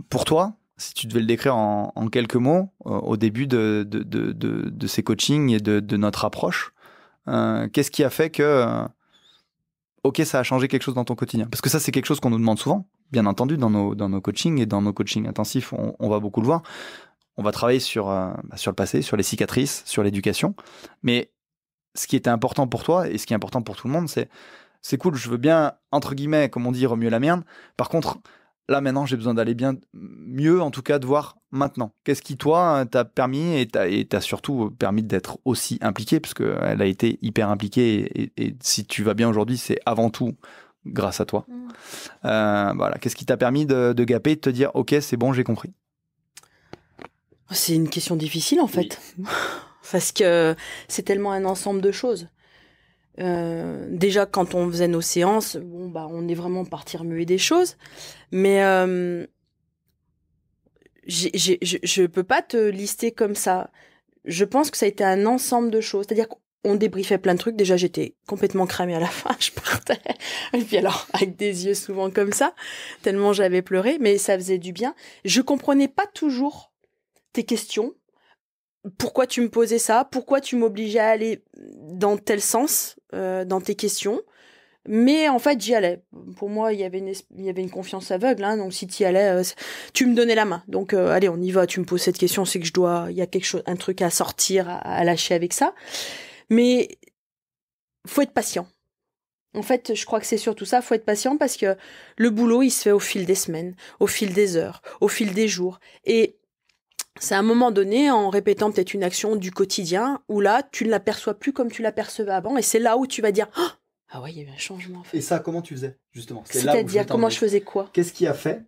Speaker 2: pour toi, si tu devais le décrire en quelques mots, au début de ces coachings et de notre approche, qu'est-ce qui a fait que, OK, ça a changé quelque chose dans ton quotidien? Parce que ça, c'est quelque chose qu'on nous demande souvent, bien entendu, dans nos coachings et dans nos coachings intensifs, on va beaucoup le voir. On va travailler sur le passé, sur les cicatrices, sur l'éducation. Mais ce qui était important pour toi et ce qui est important pour tout le monde, c'est cool, je veux bien, entre guillemets, comme on dit, remuer la merde. Par contre, là, maintenant, j'ai besoin d'aller bien mieux, en tout cas, de voir maintenant. Qu'est-ce qui, toi, t'a permis et t'a surtout permis d'être aussi impliqué, parce qu'elle a été hyper impliquée et si tu vas bien aujourd'hui, c'est avant tout grâce à toi. Voilà. Qu'est-ce qui t'a permis de gaper, de te dire, OK, c'est bon, j'ai compris?
Speaker 3: C'est une question difficile, en fait. Parce que c'est tellement un ensemble de choses. Déjà, quand on faisait nos séances, bon, bah, on est vraiment parti remuer des choses. Mais je peux pas te lister comme ça. Je pense que ça a été un ensemble de choses. C'est-à-dire qu'on débriefait plein de trucs. Déjà, j'étais complètement cramée à la fin. Je partais. Et puis alors, avec des yeux souvent comme ça, tellement j'avais pleuré. Mais ça faisait du bien. Je comprenais pas toujours tes questions. Pourquoi tu me posais ça? Pourquoi tu m'obligeais à aller dans tel sens dans tes questions? Mais en fait, j'y allais. Pour moi, il y avait une confiance aveugle. Hein, donc, si tu y allais, tu me donnais la main. Donc, allez, on y va. Tu me poses cette question, c'est que il y a quelque chose, un truc à sortir, à lâcher avec ça. Mais faut être patient. En fait, je crois que c'est surtout ça. Faut être patient parce que le boulot, il se fait au fil des semaines, au fil des heures, au fil des jours. Et c'est à un moment donné, en répétant peut-être une action du quotidien, où là, tu ne l'aperçois plus comme tu l'apercevais avant. Et c'est là où tu vas dire « Ah ouais, il y a eu un changement. » en fait.
Speaker 2: Et ça, comment tu faisais, justement?
Speaker 3: C'est-à-dire, comment je faisais quoi?
Speaker 2: Qu'est-ce qui a fait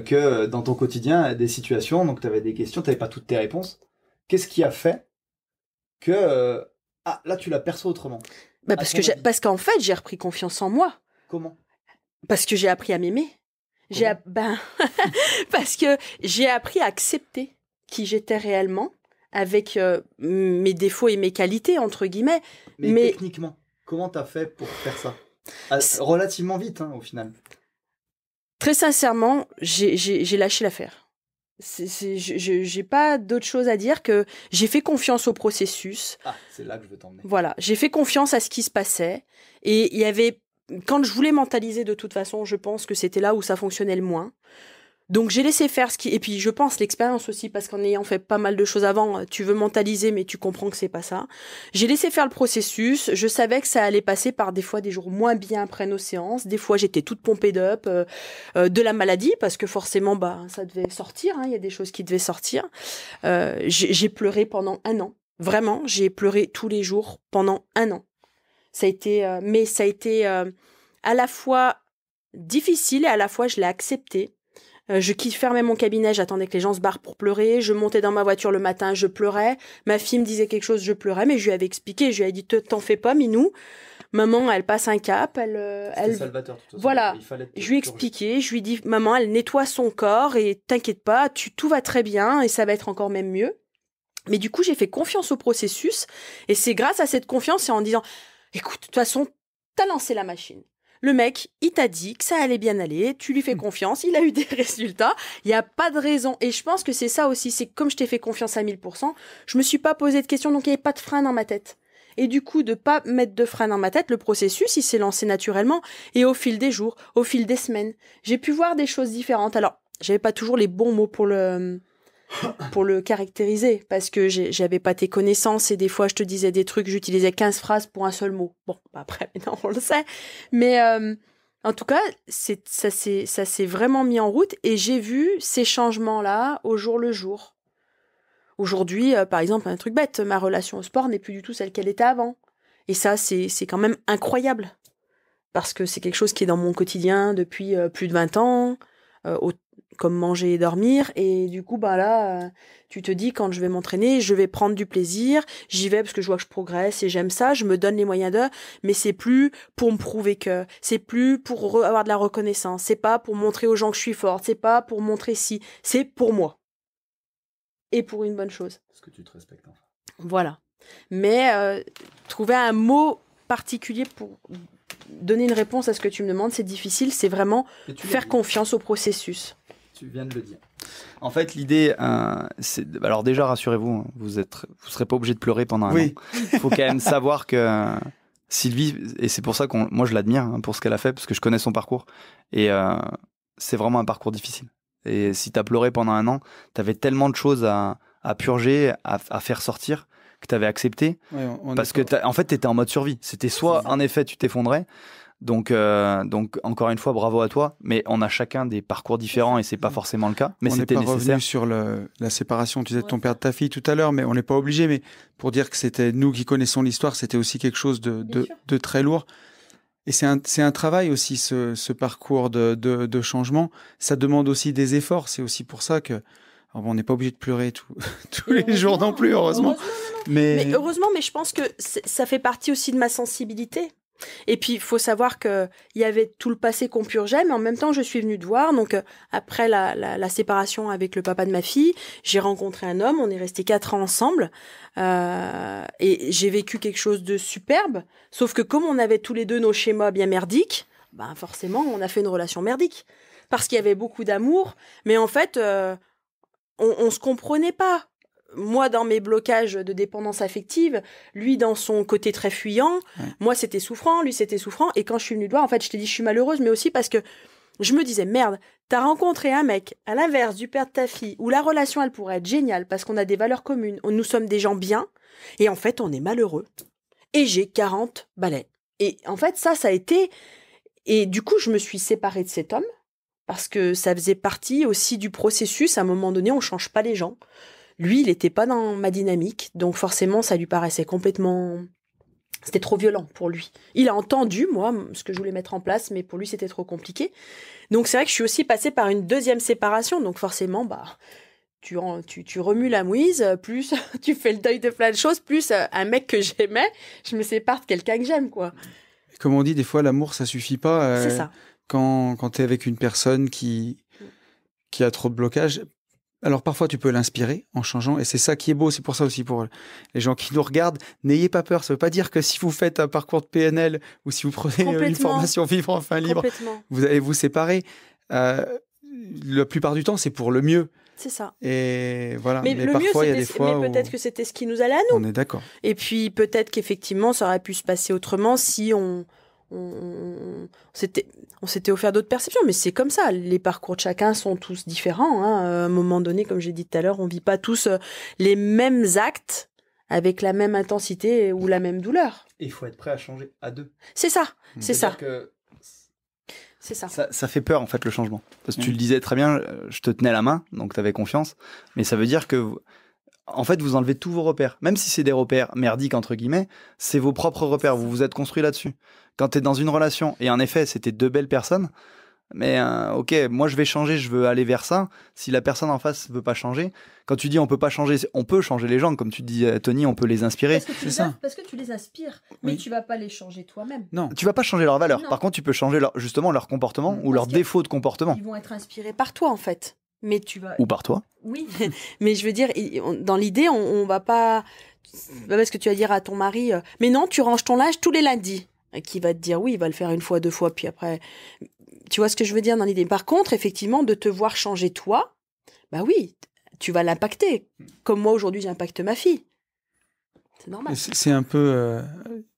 Speaker 2: que dans ton quotidien, des situations, donc tu avais des questions, tu n'avais pas toutes tes réponses. Qu'est-ce qui a fait que là, tu l'aperçois autrement?
Speaker 3: Bah parce qu'en fait, j'ai repris confiance en moi.
Speaker 2: Comment?
Speaker 3: Parce que j'ai appris à m'aimer. Parce que j'ai appris à accepter qui j'étais réellement, avec mes défauts et mes qualités, entre guillemets.
Speaker 2: Mais techniquement, comment t'as fait pour faire ça? Relativement vite, hein, au final.
Speaker 3: Très sincèrement, j'ai lâché l'affaire. J'ai pas d'autre chose à dire que j'ai fait confiance au processus.
Speaker 2: Ah, c'est là que je veux t'emmener.
Speaker 3: Voilà, j'ai fait confiance à ce qui se passait. Et il y avait... Quand je voulais mentaliser de toute façon, je pense que c'était là où ça fonctionnait le moins. Donc j'ai laissé faire et puis je pense l'expérience aussi, parce qu'en ayant fait pas mal de choses avant, tu veux mentaliser mais tu comprends que c'est pas ça. J'ai laissé faire le processus, je savais que ça allait passer par des fois des jours moins bien après nos séances, des fois j'étais toute pompée d'up, de la maladie, parce que forcément ça devait sortir, il y a des choses qui devaient sortir. J'ai pleuré pendant 1 an, vraiment, j'ai pleuré tous les jours pendant 1 an. Ça a été, mais ça a été à la fois difficile et à la fois je l'ai accepté. Je fermais mon cabinet, j'attendais que les gens se barrent pour pleurer. Je montais dans ma voiture le matin, je pleurais. Ma fille me disait quelque chose, je pleurais, mais je lui avais expliqué. Je lui ai dit, t'en fais pas, Minou. Maman, elle passe un cap.
Speaker 2: C'était salvateur, de toute façon.
Speaker 3: Voilà. Je lui ai expliqué. Je lui ai dit, maman, elle nettoie son corps et t'inquiète pas, tout va très bien et ça va être encore même mieux. Mais du coup, j'ai fait confiance au processus et c'est grâce à cette confiance et en disant, écoute, de toute façon, t'as lancé la machine. Le mec, il t'a dit que ça allait bien aller, tu lui fais confiance, il a eu des résultats, il n'y a pas de raison. Et je pense que c'est ça aussi, c'est que comme je t'ai fait confiance à 1000%, je me suis pas posé de questions, donc il n'y avait pas de frein dans ma tête. Et du coup, de pas mettre de frein dans ma tête, le processus, il s'est lancé naturellement. Et au fil des jours, au fil des semaines, j'ai pu voir des choses différentes. Alors, j'avais pas toujours les bons mots pour le caractériser, parce que j'avais pas tes connaissances et des fois je te disais des trucs, j'utilisais 15 phrases pour un seul mot. Bon, après, maintenant on le sait. Mais en tout cas, ça s'est vraiment mis en route et j'ai vu ces changements-là au jour le jour. Aujourd'hui, par exemple, un truc bête, ma relation au sport n'est plus du tout celle qu'elle était avant. Et ça, c'est quand même incroyable. Parce que c'est quelque chose qui est dans mon quotidien depuis plus de 20 ans, comme manger et dormir, et du coup là tu te dis, quand je vais m'entraîner, je vais prendre du plaisir, j'y vais parce que je vois que je progresse et j'aime ça, je me donne les moyens mais c'est plus pour me prouver que, c'est plus pour avoir de la reconnaissance, c'est pas pour montrer aux gens que je suis forte, c'est pas pour montrer c'est pour moi et pour une bonne chose.
Speaker 2: Parce que tu te respectes enfin.
Speaker 3: Voilà, mais trouver un mot particulier pour donner une réponse à ce que tu me demandes, c'est difficile, c'est vraiment faire confiance au processus.
Speaker 2: Tu viens de le dire. En fait, l'idée, c'est... Alors déjà, rassurez-vous, vous serez pas obligé de pleurer pendant un an. Il faut quand même savoir que Sylvie, et c'est pour ça que moi je l'admire pour ce qu'elle a fait, parce que je connais son parcours, et c'est vraiment un parcours difficile. Et si tu as pleuré pendant un an, tu avais tellement de choses à purger, à faire sortir, que tu avais accepté, parce que en fait, tu étais en mode survie. C'était soit, en effet, tu t'effondrais. Donc, encore une fois, bravo à toi. Mais on a chacun des parcours différents et c'est pas forcément le cas. Mais c'était nécessaire. On n'est pas revenu
Speaker 1: sur la séparation, tu disais, de ton père de ta fille tout à l'heure, mais on n'est pas obligé. Mais pour dire que c'était nous qui connaissons l'histoire, c'était aussi quelque chose de très lourd. Et c'est un travail aussi, ce parcours de changement. Ça demande aussi des efforts. C'est aussi pour ça que on n'est pas obligé de pleurer tous les jours non plus, heureusement.
Speaker 3: Mais heureusement, mais je pense que ça fait partie aussi de ma sensibilité. Et puis, il faut savoir qu'il y avait tout le passé qu'on purgeait, mais en même temps, je suis venue te voir. Donc, après la séparation avec le papa de ma fille, j'ai rencontré un homme, on est restés 4 ans ensemble, et j'ai vécu quelque chose de superbe. Sauf que comme on avait tous les deux nos schémas bien merdiques, forcément, on a fait une relation merdique. Parce qu'il y avait beaucoup d'amour, mais en fait, on se comprenait pas. Moi, dans mes blocages de dépendance affective, lui, dans son côté très fuyant, moi, c'était souffrant, lui, c'était souffrant. Et quand je suis venue te voir, en fait, je t'ai dit, je suis malheureuse, mais aussi parce que je me disais, merde, t'as rencontré un mec, à l'inverse du père de ta fille, où la relation, elle pourrait être géniale, parce qu'on a des valeurs communes, nous sommes des gens bien, et en fait, on est malheureux. Et j'ai 40 balais. Et en fait, ça a été... Et du coup, je me suis séparée de cet homme, parce que ça faisait partie aussi du processus. À un moment donné, on change pas les gens. Lui, il n'était pas dans ma dynamique, donc forcément, ça lui paraissait complètement... C'était trop violent pour lui. Il a entendu, moi, ce que je voulais mettre en place, mais pour lui, c'était trop compliqué. Donc c'est vrai que je suis aussi passée par une deuxième séparation, donc forcément, tu remues la mouise, plus tu fais le deuil de plein de choses, plus un mec que j'aimais, je me sépare de quelqu'un que j'aime, quoi.
Speaker 1: Comme on dit, des fois, l'amour, ça suffit pas.
Speaker 3: C'est ça.
Speaker 1: Quand tu es avec une personne qui a trop de blocage... Alors parfois tu peux l'inspirer en changeant et c'est ça qui est beau, c'est pour ça aussi pour les gens qui nous regardent, n'ayez pas peur, ça veut pas dire que si vous faites un parcours de PNL ou si vous prenez une formation Vivre enfin libre, vous allez vous séparer. La plupart du temps c'est pour le mieux.
Speaker 3: C'est ça.
Speaker 1: Et voilà.
Speaker 3: Mais le
Speaker 1: parfois
Speaker 3: mieux,
Speaker 1: il y a des fois
Speaker 3: mais peut-être que c'était ce qui nous allait à nous.
Speaker 1: On est d'accord.
Speaker 3: Et puis peut-être qu'effectivement ça aurait pu se passer autrement si on on s'était offert d'autres perceptions, mais c'est comme ça. Les parcours de chacun sont tous différents. À un moment donné, comme j'ai dit tout à l'heure, on vit pas tous les mêmes actes avec la même intensité ou la même douleur.
Speaker 2: Et il faut être prêt à changer à deux.
Speaker 3: C'est ça, c'est ça.
Speaker 2: Que
Speaker 3: c'est ça.
Speaker 2: Ça fait peur en fait le changement. Parce que tu le disais très bien, je te tenais la main, donc tu avais confiance. Mais ça veut dire que en fait, vous enlevez tous vos repères. Même si c'est des repères merdiques, entre guillemets, c'est vos propres repères. Vous vous êtes construit là-dessus. Quand tu es dans une relation, et en effet, c'était deux belles personnes, mais ok, moi je vais changer, je veux aller vers ça. Si la personne en face veut pas changer, quand tu dis on peut pas changer, on peut changer les gens, comme tu dis Tony, on peut les inspirer.
Speaker 3: Parce que tu les inspires, mais tu vas pas les changer toi-même.
Speaker 2: Non, tu vas pas changer leurs valeurs. Par contre, tu peux changer justement leur comportement ou leur défaut de comportement.
Speaker 3: Ils vont être inspirés par toi en fait. Mais tu vas...
Speaker 2: Ou par toi.
Speaker 3: Oui, mais je veux dire, dans l'idée, on va pas... Parce que tu vas dire à ton mari, mais non, tu ranges ton linge tous les lundis. Qui va te dire oui, il va le faire une fois, deux fois, puis après... Tu vois ce que je veux dire dans l'idée. Par contre, effectivement, de te voir changer toi, bah oui, tu vas l'impacter. Comme moi, aujourd'hui, j'impacte ma fille. C'est normal.
Speaker 1: C'est un peu...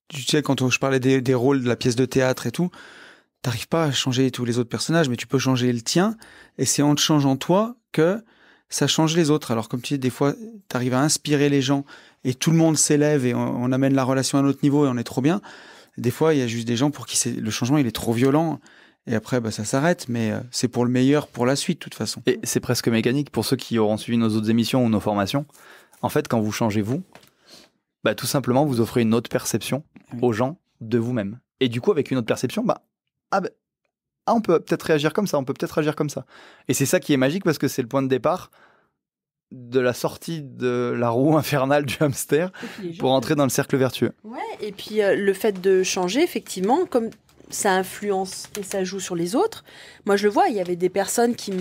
Speaker 1: tu sais, quand je parlais des rôles de la pièce de théâtre et tout, t'arrives pas à changer tous les autres personnages, mais tu peux changer le tien, et c'est en te changeant toi que ça change les autres. Alors comme tu dis, des fois, t'arrives à inspirer les gens, et tout le monde s'élève, et on amène la relation à un autre niveau, et on est trop bien. Des fois, il y a juste des gens pour qui le changement, il est trop violent, et après, ça s'arrête, mais c'est pour le meilleur pour la suite, de toute façon.
Speaker 2: Et c'est presque mécanique, pour ceux qui auront suivi nos autres émissions ou nos formations. En fait, quand vous changez vous, tout simplement, vous offrez une autre perception aux gens de vous-même. Et du coup, avec une autre perception, on peut peut-être réagir comme ça, on peut peut-être agir comme ça. Et c'est ça qui est magique parce que c'est le point de départ de la sortie de la roue infernale du hamster pour entrer dans le cercle vertueux.
Speaker 3: Ouais, et puis le fait de changer, effectivement, comme ça influence et ça joue sur les autres. Moi, je le vois, il y avait des personnes qui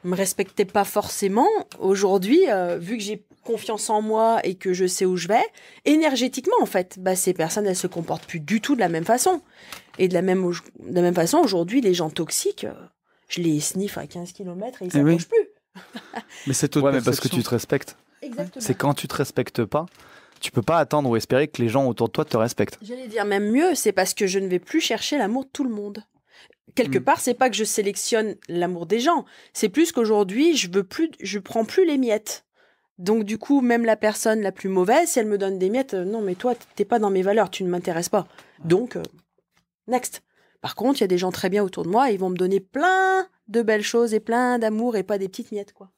Speaker 3: me respectaient pas forcément. Aujourd'hui, vu que j'ai confiance en moi et que je sais où je vais, énergétiquement, en fait, ces personnes, elles se comportent plus du tout de la même façon. Et de la même façon, aujourd'hui, les gens toxiques, je les sniffe à 15 km et ils s'approchent plus.
Speaker 1: Mais c'est autre
Speaker 2: mais parce que tu te respectes.
Speaker 3: Exactement.
Speaker 2: C'est quand tu te respectes pas, tu peux pas attendre ou espérer que les gens autour de toi te respectent.
Speaker 3: J'allais dire même mieux, c'est parce que je ne vais plus chercher l'amour de tout le monde. Quelque part, c'est pas que je sélectionne l'amour des gens, c'est plus qu'aujourd'hui, je prends plus les miettes. Donc du coup, même la personne la plus mauvaise, si elle me donne des miettes, non mais toi, t'es pas dans mes valeurs, tu ne m'intéresses pas. Donc, next. Par contre, il y a des gens très bien autour de moi, ils vont me donner plein de belles choses et plein d'amour et pas des petites miettes, quoi.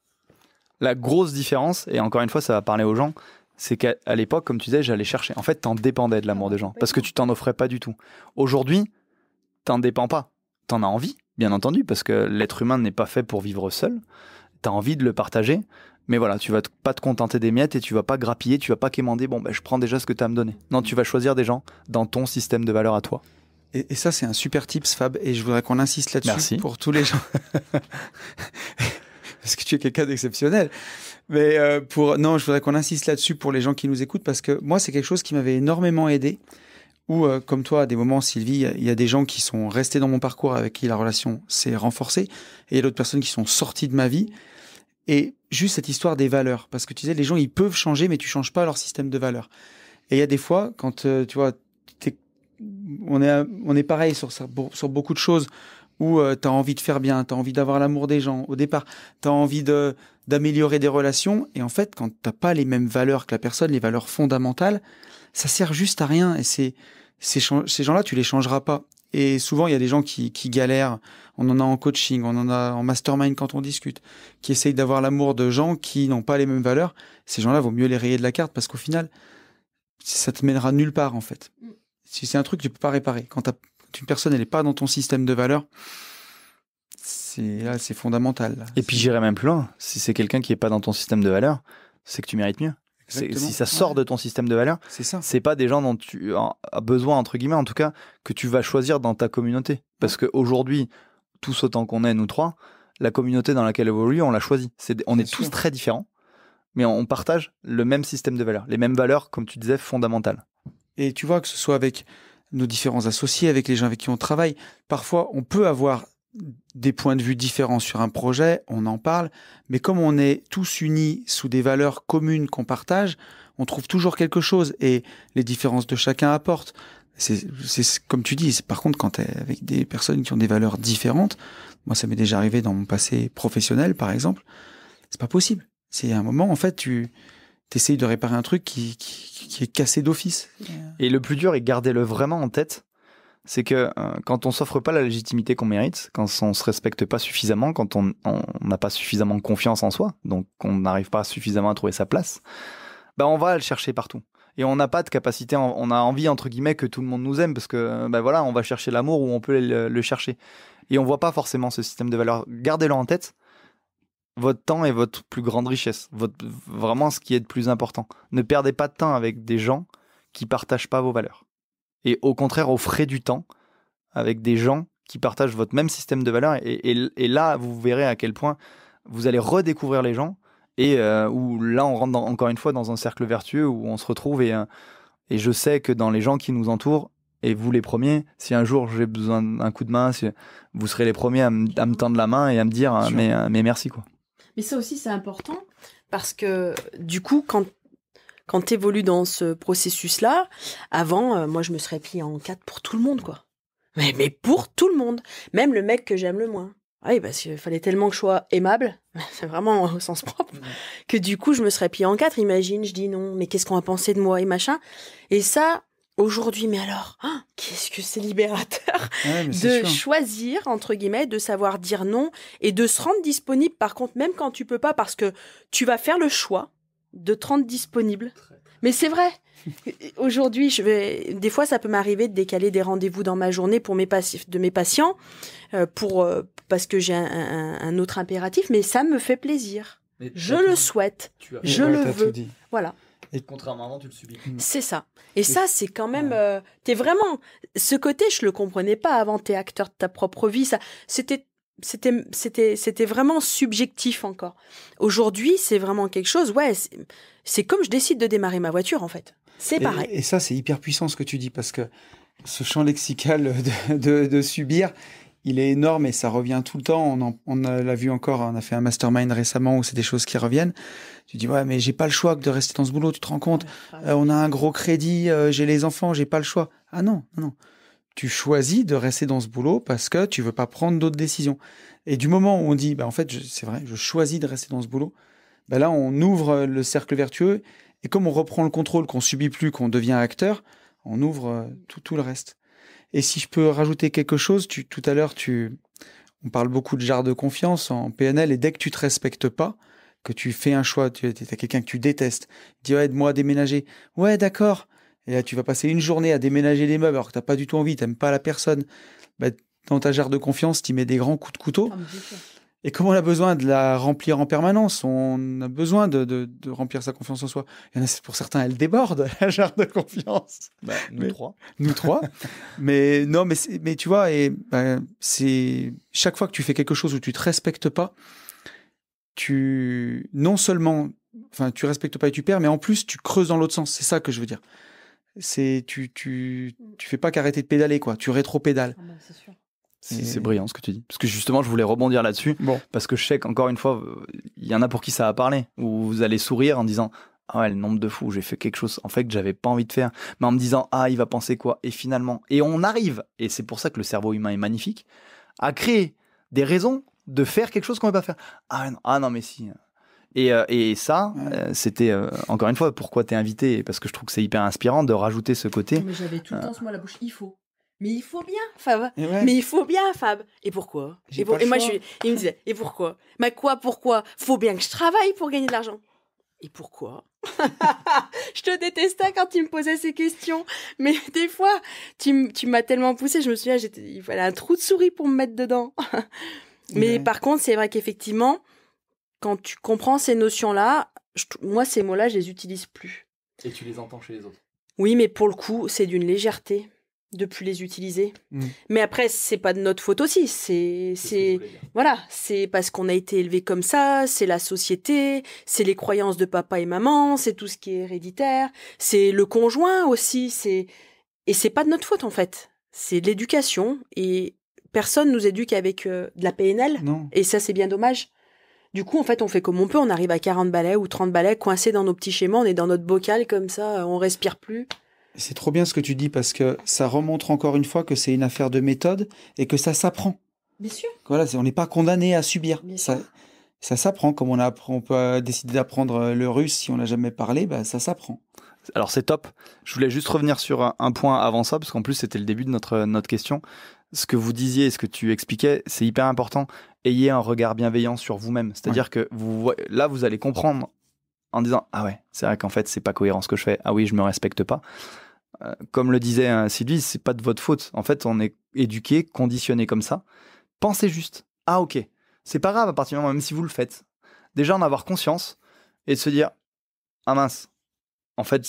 Speaker 2: La grosse différence, et encore une fois, ça va parler aux gens, c'est qu'à l'époque, comme tu disais, j'allais chercher. En fait, t'en dépendais de l'amour des gens, parce que tu t'en offrais pas du tout. Aujourd'hui, t'en dépends pas. T'en as envie, bien entendu, parce que l'être humain n'est pas fait pour vivre seul. T'as envie de le partager, mais voilà, tu vas pas te contenter des miettes et tu vas pas grappiller, tu vas pas quémander, je prends déjà ce que t'as à me donner. Non, tu vas choisir des gens dans ton système de valeurs à toi.
Speaker 1: Et ça, c'est un super tips, Fab, et je voudrais qu'on insiste là-dessus.
Speaker 2: Merci.
Speaker 1: Pour tous les gens. Parce que tu es quelqu'un d'exceptionnel. Mais non, je voudrais qu'on insiste là-dessus pour les gens qui nous écoutent, parce que moi, c'est quelque chose qui m'avait énormément aidé. Ou comme toi, à des moments, Sylvie, il y a des gens qui sont restés dans mon parcours avec qui la relation s'est renforcée, et il y a d'autres personnes qui sont sorties de ma vie. Et juste cette histoire des valeurs, parce que tu sais, les gens, ils peuvent changer, mais tu changes pas leur système de valeurs. Et il y a des fois, quand tu vois, on est pareil sur beaucoup de choses où tu as envie de faire bien, tu as envie d'avoir l'amour des gens au départ, tu as envie d'améliorer des relations, et en fait, quand tu n'as pas les mêmes valeurs que la personne, les valeurs fondamentales, ça sert juste à rien, et ces gens-là, tu les changeras pas. Et souvent, il y a des gens qui galèrent, on en a en coaching, on en a en mastermind quand on discute, qui essayent d'avoir l'amour de gens qui n'ont pas les mêmes valeurs. Ces gens-là, vaut mieux les rayer de la carte, parce qu'au final, ça te mènera nulle part, en fait. Si c'est un truc que tu peux pas réparer. Quand une personne, elle est pas dans ton système de valeurs, c'est fondamental. Là.
Speaker 2: Et puis j'irais même plus loin. Si c'est quelqu'un qui est pas dans ton système de valeurs, c'est que tu mérites mieux. Si ça sort de ton système de valeurs, c'est pas des gens dont tu as besoin, entre guillemets, en tout cas, que tu vas choisir dans ta communauté. Parce qu'aujourd'hui, tous autant qu'on est, nous trois, la communauté dans laquelle évolue, on l'a choisie. On est tous très différents, mais on partage le même système de valeurs. Les mêmes valeurs, comme tu disais, fondamentales.
Speaker 1: Et tu vois, que ce soit avec nos différents associés, avec les gens avec qui on travaille, parfois on peut avoir des points de vue différents sur un projet, on en parle, mais comme on est tous unis sous des valeurs communes qu'on partage, on trouve toujours quelque chose, et les différences de chacun apportent. C'est comme tu dis, par contre, quand t'es avec des personnes qui ont des valeurs différentes, moi, ça m'est déjà arrivé dans mon passé professionnel, par exemple, c'est pas possible. C'est un moment, en fait, tu essayes de réparer un truc qui est cassé d'office.
Speaker 2: Et le plus dur, et gardez-le vraiment en tête, c'est que quand on s'offre pas la légitimité qu'on mérite, quand on se respecte pas suffisamment, quand on n'a pas suffisamment confiance en soi, donc on n'arrive pas suffisamment à trouver sa place, bah on va le chercher partout. Et on n'a pas de capacité, on a envie, entre guillemets, que tout le monde nous aime, parce que, bah voilà, on va chercher l'amour où on peut le chercher. Et on voit pas forcément ce système de valeurs. Gardez-le en tête. Votre temps est votre plus grande richesse. Vraiment ce qui est de plus important. Ne perdez pas de temps avec des gens qui partagent pas vos valeurs. Et au contraire, offrez du temps avec des gens qui partagent votre même système de valeurs. Et là, vous verrez à quel point vous allez redécouvrir les gens. Et où là, on rentre encore une fois dans un cercle vertueux où on se retrouve. Et je sais que dans les gens qui nous entourent, et vous les premiers, si un jour j'ai besoin d'un coup de main, vous serez les premiers à me tendre la main et à me dire mais merci, quoi.
Speaker 3: Mais ça aussi, c'est important parce que du coup, quand tu évolues dans ce processus-là, avant, moi, je me serais pliée en 4 pour tout le monde, quoi. Mais pour tout le monde. Même le mec que j'aime le moins. Oui, parce qu'il fallait tellement que je sois aimable, c'est vraiment au sens propre, que du coup, je me serais pliée en 4. Imagine, je dis non, mais qu'est-ce qu'on va penser de moi et machin. Et ça, aujourd'hui, mais alors, qu'est-ce que c'est libérateur de choisir, entre guillemets, de savoir dire non et de se rendre disponible, par contre, même quand tu peux pas, parce que tu vas faire le choix de te rendre disponible. Mais c'est vrai. Aujourd'hui, des fois, ça peut m'arriver de décaler des rendez-vous dans ma journée pour mes patients, parce que j'ai un autre impératif, mais ça me fait plaisir. Je le souhaite, je le veux. Voilà.
Speaker 2: Et contrairement à avant, tu le subis.
Speaker 3: C'est ça. Et ça, c'est quand même... t'es vraiment... Ce côté, je le comprenais pas avant. T'es acteur de ta propre vie. Ça, c'était vraiment subjectif encore. Aujourd'hui, c'est vraiment quelque chose... Ouais, c'est comme je décide de démarrer ma voiture, en fait. C'est pareil.
Speaker 1: Et ça, c'est hyper puissant ce que tu dis, parce que ce champ lexical de subir, il est énorme et ça revient tout le temps. On l'a vu encore, on a fait un mastermind récemment où c'est des choses qui reviennent. Tu dis, ouais, mais j'ai pas le choix que de rester dans ce boulot, tu te rends compte? On a un gros crédit, j'ai les enfants, j'ai pas le choix. Ah non. Tu choisis de rester dans ce boulot parce que tu veux pas prendre d'autres décisions. Et du moment où on dit, en fait, c'est vrai, je choisis de rester dans ce boulot, là, on ouvre le cercle vertueux. Et comme on reprend le contrôle, qu'on subit plus, qu'on devient acteur, on ouvre tout le reste. Et si je peux rajouter quelque chose, tout à l'heure, on parle beaucoup de jarre de confiance en PNL, et dès que tu te respectes pas, que tu fais un choix, tu as quelqu'un que tu détestes, dis aide-moi à déménager. Ouais, d'accord. Et là, tu vas passer une journée à déménager les meubles alors que t'as pas du tout envie, t'aimes pas la personne. Dans ta jarre de confiance, tu mets des grands coups de couteau. Et comme on a besoin de la remplir en permanence, on a besoin de remplir sa confiance en soi. Il y en a, pour certains, elle déborde, la jarre de confiance. Nous trois. mais tu vois, c'est chaque fois que tu fais quelque chose où tu te respectes pas, non seulement, tu respectes pas et tu perds, mais en plus, tu creuses dans l'autre sens. C'est ça que je veux dire. Tu fais pas qu'arrêter de pédaler, quoi. Tu rétro-pédales.
Speaker 3: C'est sûr.
Speaker 2: C'est brillant ce que tu dis. Parce que justement, je voulais rebondir là-dessus. Parce que je sais qu'encore une fois, il y en a pour qui ça va parler. Où vous allez sourire en disant « Ah ouais, le nombre de fous, j'ai fait quelque chose en fait que j'avais pas envie de faire. » Mais en me disant « Ah, il va penser quoi ?» Et finalement, et on arrive, et c'est pour ça que le cerveau humain est magnifique, à créer des raisons de faire quelque chose qu'on ne veut pas faire. Ah non, mais si. Et ça, c'était, encore une fois, pourquoi t'es invité. Parce que je trouve que c'est hyper inspirant de rajouter ce côté.
Speaker 3: Mais j'avais tout le temps ce mot à la bouche. Il faut. Mais il faut bien, Fab. Mais il faut bien, Fab. Et pourquoi? Et moi, il me disait, et pourquoi? Pourquoi? Faut bien que je travaille pour gagner de l'argent. Et pourquoi? Je te détestais quand tu me posais ces questions. Mais des fois, tu m'as tellement poussé, je me souviens, il fallait un trou de souris pour me mettre dedans. Mais par contre, c'est vrai qu'effectivement, quand tu comprends ces notions-là, moi, ces mots-là, je les utilise plus.
Speaker 2: Et tu les entends chez les autres.
Speaker 3: Oui, mais pour le coup, c'est d'une légèreté de plus les utiliser. Mais après, c'est pas de notre faute aussi. Voilà, c'est parce qu'on a été élevé comme ça, c'est la société, c'est les croyances de papa et maman, c'est tout ce qui est héréditaire, c'est le conjoint aussi, et c'est pas de notre faute en fait. C'est de l'éducation et personne nous éduque avec de la PNL.
Speaker 1: Non.
Speaker 3: Et ça, c'est bien dommage. Du coup, en fait, on fait comme on peut, on arrive à 40 balais ou 30 balais coincés dans nos petits schémas, on est dans notre bocal comme ça, on respire plus.
Speaker 1: C'est trop bien ce que tu dis parce que ça remontre encore une fois que c'est une affaire de méthode et que ça s'apprend.
Speaker 3: Bien sûr.
Speaker 1: Voilà, on n'est pas condamné à subir.
Speaker 3: Bien
Speaker 1: Ça,
Speaker 3: sûr.
Speaker 1: ça s'apprend. Comme on peut décider d'apprendre le russe si on n'a jamais parlé, bah, ça s'apprend.
Speaker 2: Alors c'est top. Je voulais juste revenir sur un point avant ça, parce qu'en plus c'était le début de notre question. Ce que vous disiez et ce que tu expliquais, c'est hyper important. Ayez un regard bienveillant sur vous-même. C'est-à-dire que là, vous allez comprendre en disant « Ah ouais, c'est vrai qu'en fait, c'est pas cohérent ce que je fais. Ah oui, je me respecte pas. » Comme le disait Sylvie, c'est pas de votre faute. En fait, on est éduqué, conditionné comme ça. Pensez juste « Ah ok, c'est pas grave à partir du moment, même si vous le faites. » Déjà, en avoir conscience et de se dire « Ah mince, en fait,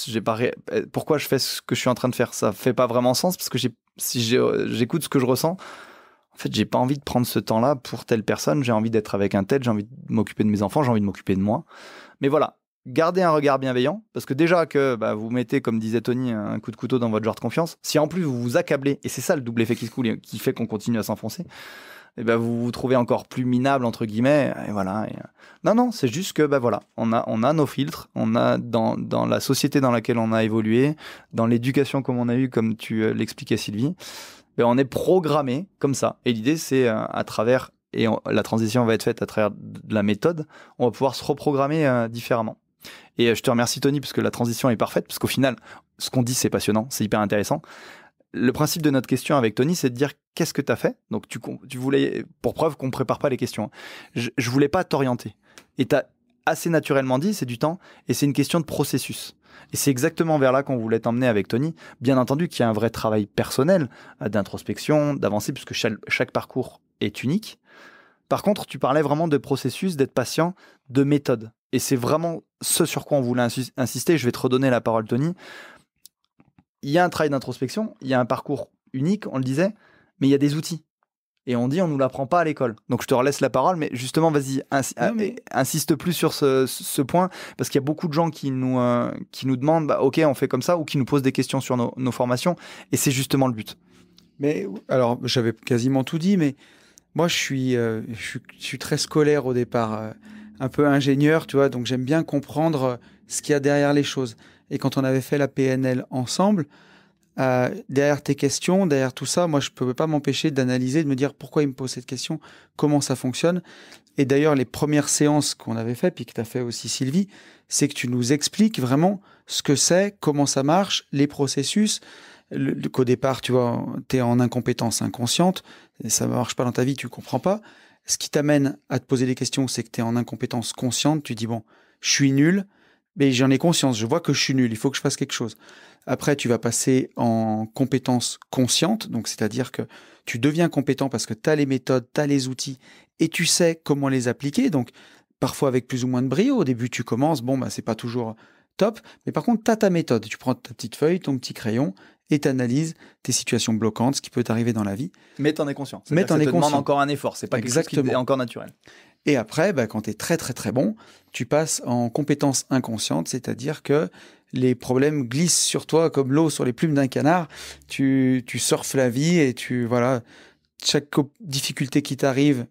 Speaker 2: pourquoi je fais ce que je suis en train de faire? Ça fait pas vraiment sens parce que si j'écoute ce que je ressens, en fait, j'ai pas envie de prendre ce temps-là pour telle personne. J'ai envie d'être avec un tel, j'ai envie de m'occuper de mes enfants, j'ai envie de m'occuper de moi. » Mais voilà, gardez un regard bienveillant parce que déjà que vous mettez, comme disait Tony, un coup de couteau dans votre genre de confiance, si en plus vous vous accablez, et c'est ça le double effet qui se coule et qui fait qu'on continue à s'enfoncer, et vous vous trouvez encore plus minable entre guillemets, et voilà. Non, c'est juste que voilà, on a nos filtres, on a dans la société dans laquelle on a évolué, dans l'éducation comme on a eu, comme tu l'expliquais Sylvie, on est programmé comme ça. Et l'idée c'est à travers, la transition va être faite à travers de la méthode, on va pouvoir se reprogrammer différemment. Et je te remercie Tony parce que la transition est parfaite, parce qu'au final, ce qu'on dit c'est passionnant, c'est hyper intéressant. Le principe de notre question avec Tony, c'est de dire qu'est-ce que tu as fait. Donc tu voulais, pour preuve qu'on ne prépare pas les questions. Je voulais pas t'orienter. Et tu as assez naturellement dit, c'est du temps, et c'est une question de processus. Et c'est exactement vers là qu'on voulait t'emmener avec Tony. Bien entendu qu'il y a un vrai travail personnel, d'introspection, d'avancer, puisque chaque parcours est unique. Par contre, tu parlais vraiment de processus, d'être patient, de méthode. Et c'est vraiment ce sur quoi on voulait insister. Je vais te redonner la parole, Tony. Il y a un travail d'introspection, il y a un parcours unique, on le disait, mais il y a des outils. Et on dit, on ne nous l'apprend pas à l'école. Donc je te relaisse la parole, mais justement, vas-y, insiste plus sur ce point, parce qu'il y a beaucoup de gens qui nous demandent, ok, on fait comme ça, ou qui nous posent des questions sur nos formations, et c'est justement le but.
Speaker 1: Mais alors, j'avais quasiment tout dit, mais moi, je suis très scolaire au départ, un peu ingénieur, tu vois, donc j'aime bien comprendre ce qu'il y a derrière les choses. Et quand on avait fait la PNL ensemble, derrière tes questions, derrière tout ça, moi, je ne pouvais pas m'empêcher d'analyser, de me dire pourquoi il me pose cette question, comment ça fonctionne. Et d'ailleurs, les premières séances qu'on avait fait, puis que tu as fait aussi Sylvie, c'est que tu nous expliques vraiment ce que c'est, comment ça marche, les processus, qu'au départ, tu vois, tu es en incompétence inconsciente, et ça ne marche pas dans ta vie, tu ne comprends pas. Ce qui t'amène à te poser des questions, c'est que tu es en incompétence consciente, tu dis, bon, je suis nul, mais j'en ai conscience, je vois que je suis nul, il faut que je fasse quelque chose. Après, tu vas passer en compétence consciente, donc c'est-à-dire que tu deviens compétent parce que tu as les méthodes, tu as les outils, et tu sais comment les appliquer, donc parfois avec plus ou moins de brio. Au début, tu commences, c'est pas toujours top, mais par contre, tu as ta méthode. Tu prends ta petite feuille, ton petit crayon, et tu analyses tes situations bloquantes, ce qui peut t'arriver dans la vie.
Speaker 2: Mais t'en es conscient.
Speaker 1: Mais t'en es conscient.
Speaker 2: Ça demande encore un effort, c'est pas quelque chose qui est encore naturel.
Speaker 1: Et après, quand tu es très très très bon, tu passes en compétence inconsciente, c'est-à-dire que les problèmes glissent sur toi comme l'eau sur les plumes d'un canard. Tu surfes la vie et chaque difficulté qui t'arrive,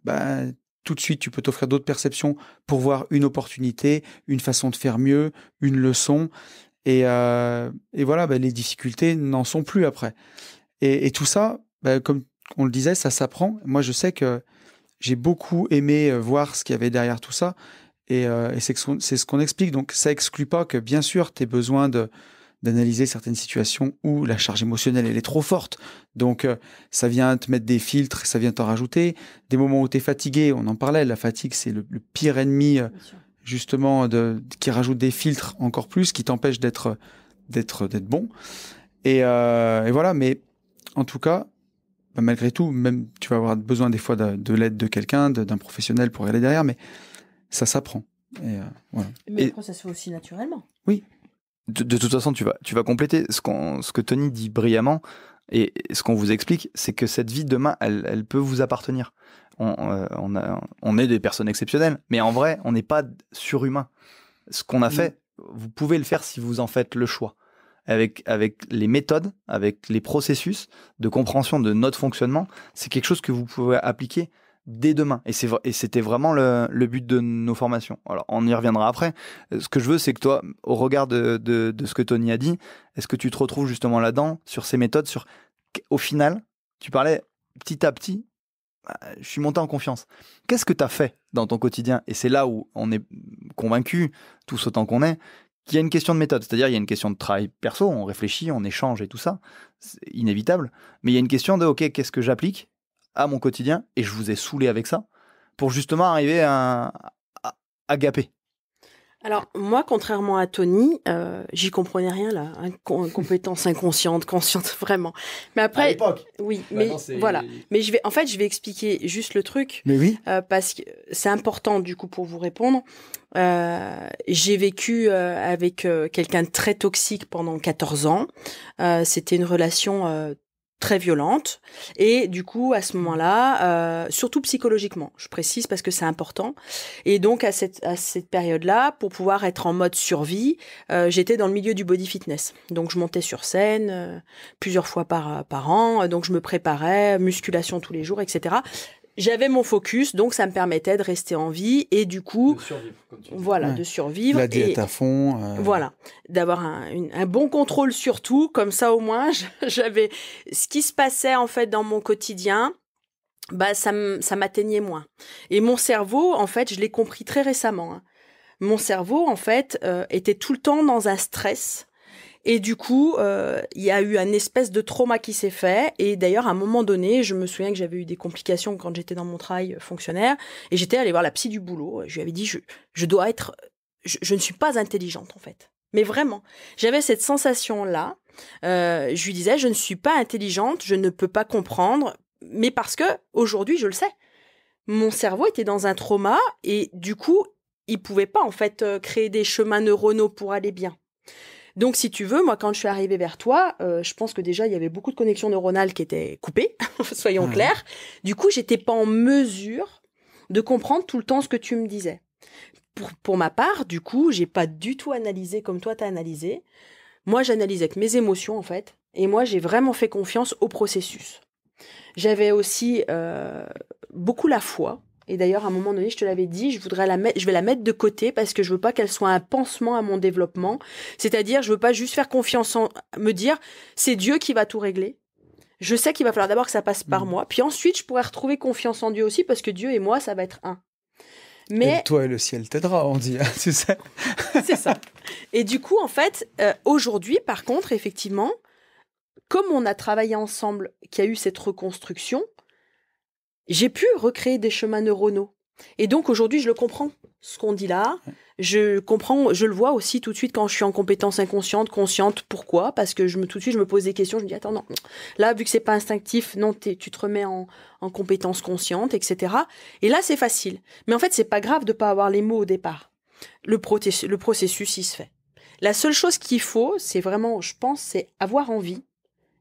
Speaker 1: tout de suite, tu peux t'offrir d'autres perceptions pour voir une opportunité, une façon de faire mieux, une leçon. Et voilà, les difficultés n'en sont plus après. Et tout ça, comme on le disait, ça s'apprend. Moi, je sais que j'ai beaucoup aimé voir ce qu'il y avait derrière tout ça. Et c'est ce qu'on explique. Donc, ça exclut pas que, bien sûr, tu aies besoin d'analyser certaines situations où la charge émotionnelle, elle est trop forte. Donc, ça vient te mettre des filtres, ça vient t'en rajouter. Des moments où tu es fatigué, on en parlait, la fatigue, c'est le pire ennemi, justement, qui rajoute des filtres encore plus, qui t'empêche d'être bon. Et voilà, mais en tout cas, malgré tout, même tu vas avoir besoin des fois de l'aide de quelqu'un, d'un professionnel pour aller derrière, mais ça s'apprend. Et voilà.
Speaker 3: Mais après, ça se fait aussi naturellement.
Speaker 1: Oui.
Speaker 2: De toute façon, tu vas compléter ce que Tony dit brillamment, et ce qu'on vous explique, c'est que cette vie de demain, elle peut vous appartenir. On est des personnes exceptionnelles, mais en vrai, on n'est pas surhumain. Ce qu'on a fait, vous pouvez le faire si vous en faites le choix. Avec les méthodes, avec les processus de compréhension de notre fonctionnement, c'est quelque chose que vous pouvez appliquer dès demain. Et c'était vraiment le but de nos formations. Alors, on y reviendra après. Ce que je veux, c'est que toi, au regard de ce que Tony a dit, est-ce que tu te retrouves justement là-dedans, sur ces méthodes, au final, tu parlais petit à petit, je suis monté en confiance. Qu'est-ce que tu as fait dans ton quotidien? Et c'est là où on est convaincu, tous autant qu'on est, qu'il y a une question de méthode. C'est-à-dire, il y a une question de travail perso, on réfléchit, on échange et tout ça. C'est inévitable. Mais il y a une question de, OK, qu'est-ce que j'applique à mon quotidien? Et je vous ai saoulé avec ça pour justement arriver à gaper.
Speaker 3: Alors, moi, contrairement à Tony, j'y comprenais rien, là. Compétence inconsciente, consciente, vraiment. Mais après.
Speaker 2: À l'époque.
Speaker 3: Oui, mais voilà. Mais je vais expliquer juste le truc.
Speaker 1: Mais oui.
Speaker 3: Parce que c'est important, du coup, pour vous répondre. J'ai vécu avec quelqu'un de très toxique pendant 14 ans. C'était une relation très violente. Et du coup, à ce moment-là, surtout psychologiquement, je précise parce que c'est important. Et donc, à cette période-là, pour pouvoir être en mode survie, j'étais dans le milieu du body fitness. Donc, je montais sur scène plusieurs fois par an. Donc, je me préparais, musculation tous les jours, etc. J'avais mon focus, donc ça me permettait de rester en vie et du coup,
Speaker 2: de survivre, comme tu dis.
Speaker 3: Voilà,
Speaker 1: Ouais.
Speaker 3: de survivre.
Speaker 1: La diète à fond.
Speaker 3: Voilà, d'avoir un bon contrôle sur tout, comme ça au moins, j'avais ce qui se passait en fait dans mon quotidien, bah ça m'atteignait moins. Et mon cerveau, en fait, je l'ai compris très récemment. Mon cerveau, en fait, était tout le temps dans un stress. Et du coup, il y a eu un espèce de trauma qui s'est fait. Et d'ailleurs, à un moment donné, je me souviens que j'avais eu des complications quand j'étais dans mon travail fonctionnaire. Et j'étais allée voir la psy du boulot. Je lui avais dit, je dois être... Je ne suis pas intelligente, en fait. Mais vraiment. J'avais cette sensation-là. Je lui disais, je ne suis pas intelligente, je ne peux pas comprendre. Mais parce que, aujourd'hui, je le sais. Mon cerveau était dans un trauma. Et du coup, il pouvait pas, en fait, créer des chemins neuronaux pour aller bien. Donc, si tu veux, moi, quand je suis arrivée vers toi, je pense que déjà, il y avait beaucoup de connexions neuronales qui étaient coupées, soyons clairs. Du coup, j'étais pas en mesure de comprendre tout le temps ce que tu me disais. Pour ma part, du coup, j'ai pas du tout analysé comme toi, t'as analysé. Moi, j'analysais avec mes émotions, en fait. Et moi, j'ai vraiment fait confiance au processus. J'avais aussi beaucoup la foi. Et d'ailleurs, à un moment donné, je te l'avais dit, je vais la mettre de côté parce que je veux pas qu'elle soit un pansement à mon développement. C'est-à-dire, je veux pas juste faire confiance me dire, c'est Dieu qui va tout régler. Je sais qu'il va falloir d'abord que ça passe par moi. Puis ensuite, je pourrais retrouver confiance en Dieu aussi parce que Dieu et moi, ça va être un. Mais
Speaker 1: Et toi et le ciel t'aidera, on dit. Tu sais.
Speaker 3: C'est ça. Et du coup, en fait, aujourd'hui, par contre, effectivement, comme on a travaillé ensemble, qu'il y a eu cette reconstruction, j'ai pu recréer des chemins neuronaux. Et donc, aujourd'hui, je le comprends, ce qu'on dit là. Je comprends, je le vois aussi tout de suite quand je suis en compétence inconsciente, consciente. Pourquoi? Parce que tout de suite, je me pose des questions. Je me dis, attends, non. Là, vu que c'est pas instinctif, non, tu te remets en compétence consciente, etc. Et là, c'est facile. Mais en fait, c'est pas grave de pas avoir les mots au départ. Le processus, il se fait. La seule chose qu'il faut, c'est vraiment, je pense, c'est avoir envie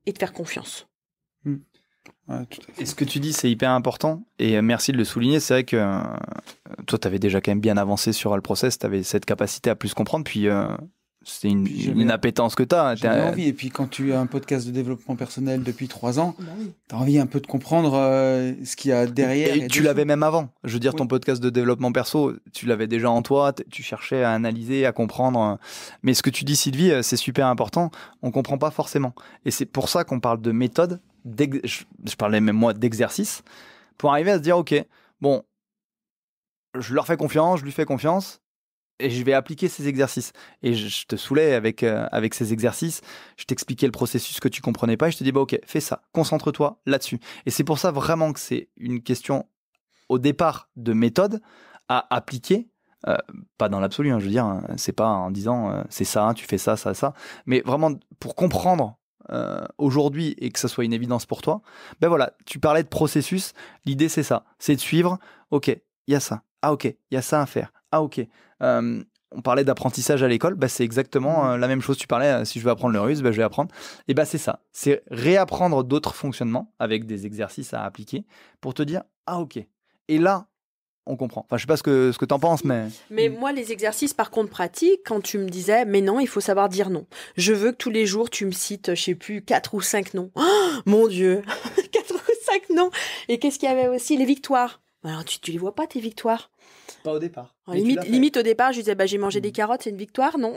Speaker 3: et de faire confiance.
Speaker 1: Ouais, tout à fait.
Speaker 2: Et ce que tu dis, c'est hyper important. Et merci de le souligner. C'est vrai que toi, tu avais déjà quand même bien avancé sur le process. Tu avais cette capacité à plus comprendre. Puis c'est une appétence que tu as.
Speaker 1: J'ai envie. Et puis quand tu as un podcast de développement personnel depuis 3 ans, tu as envie un peu de comprendre ce qu'il y a derrière.
Speaker 2: Et tu l'avais même avant. Je veux dire, ton podcast de développement perso, tu l'avais déjà en toi. Tu cherchais à analyser, à comprendre. Mais ce que tu dis, Sylvie, c'est super important. On ne comprend pas forcément. Et c'est pour ça qu'on parle de méthode. Je parlais même moi d'exercice. Pour arriver à se dire, OK, bon, je leur fais confiance, je lui fais confiance. Et je vais appliquer ces exercices. Et je te saoulais avec ces exercices. Je t'expliquais le processus que tu comprenais pas. Et je te dis, bah ok, fais ça. Concentre-toi là-dessus. Et c'est pour ça vraiment que c'est une question, au départ, de méthode à appliquer. Pas dans l'absolu, je veux dire. C'est pas en disant, c'est ça, tu fais ça, ça, ça. Mais vraiment, pour comprendre aujourd'hui et que ça soit une évidence pour toi, ben voilà, tu parlais de processus. L'idée, c'est ça. C'est de suivre. Ok, il y a ça. Ah ok, il y a ça à faire. Ah ok. On parlait d'apprentissage à l'école, bah, c'est exactement la même chose. Tu parlais, si je veux apprendre le russe, bah, je vais apprendre. Et bah, c'est ça. C'est réapprendre d'autres fonctionnements avec des exercices à appliquer pour te dire, ah ok. Et là, on comprend. Enfin, je sais pas ce que tu en penses, mais...
Speaker 3: Mais moi, les exercices, par contre, pratiques, quand tu me disais, mais non, il faut savoir dire non. Je veux que tous les jours, tu me cites, je sais plus, 4 ou 5 noms. Oh, mon Dieu 4 ou 5 noms. Et qu'est-ce qu'il y avait aussi? Les victoires. Alors, tu les vois pas, tes victoires?
Speaker 2: Pas au départ.
Speaker 3: Alors, limite, au départ, je disais, j'ai mangé des carottes, c'est une victoire, non?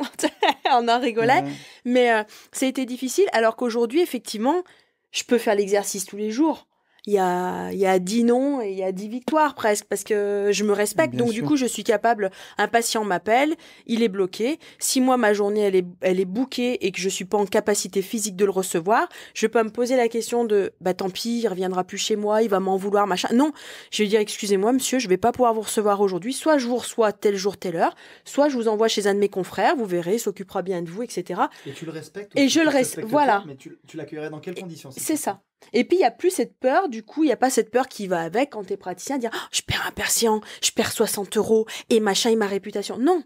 Speaker 3: On en rigolait. Ouais. Mais ça a été difficile, alors qu'aujourd'hui, effectivement, je peux faire l'exercice tous les jours. Il y a 10 non et il y a 10 victoires presque, parce que je me respecte. Bien donc, sûr. Du coup, je suis capable, un patient m'appelle, il est bloqué. Si moi, ma journée, elle est bookée et que je suis pas en capacité physique de le recevoir, je peux me poser la question de, tant pis, il reviendra plus chez moi, il va m'en vouloir, machin. Non, je vais dire, excusez-moi, monsieur, je vais pas pouvoir vous recevoir aujourd'hui. Soit je vous reçois tel jour, telle heure, soit je vous envoie chez un de mes confrères, vous verrez, il s'occupera bien de vous, etc.
Speaker 2: Et tu le respectes?
Speaker 3: Et je le respecte, voilà.
Speaker 2: Mais tu l'accueillerais dans quelles conditions?
Speaker 3: C'est ça. Et puis, il n'y a plus cette peur, du coup, il n'y a pas cette peur qui va avec quand tu es praticien, dire je perds un patient, je perds 60 € et machin et ma réputation. Non,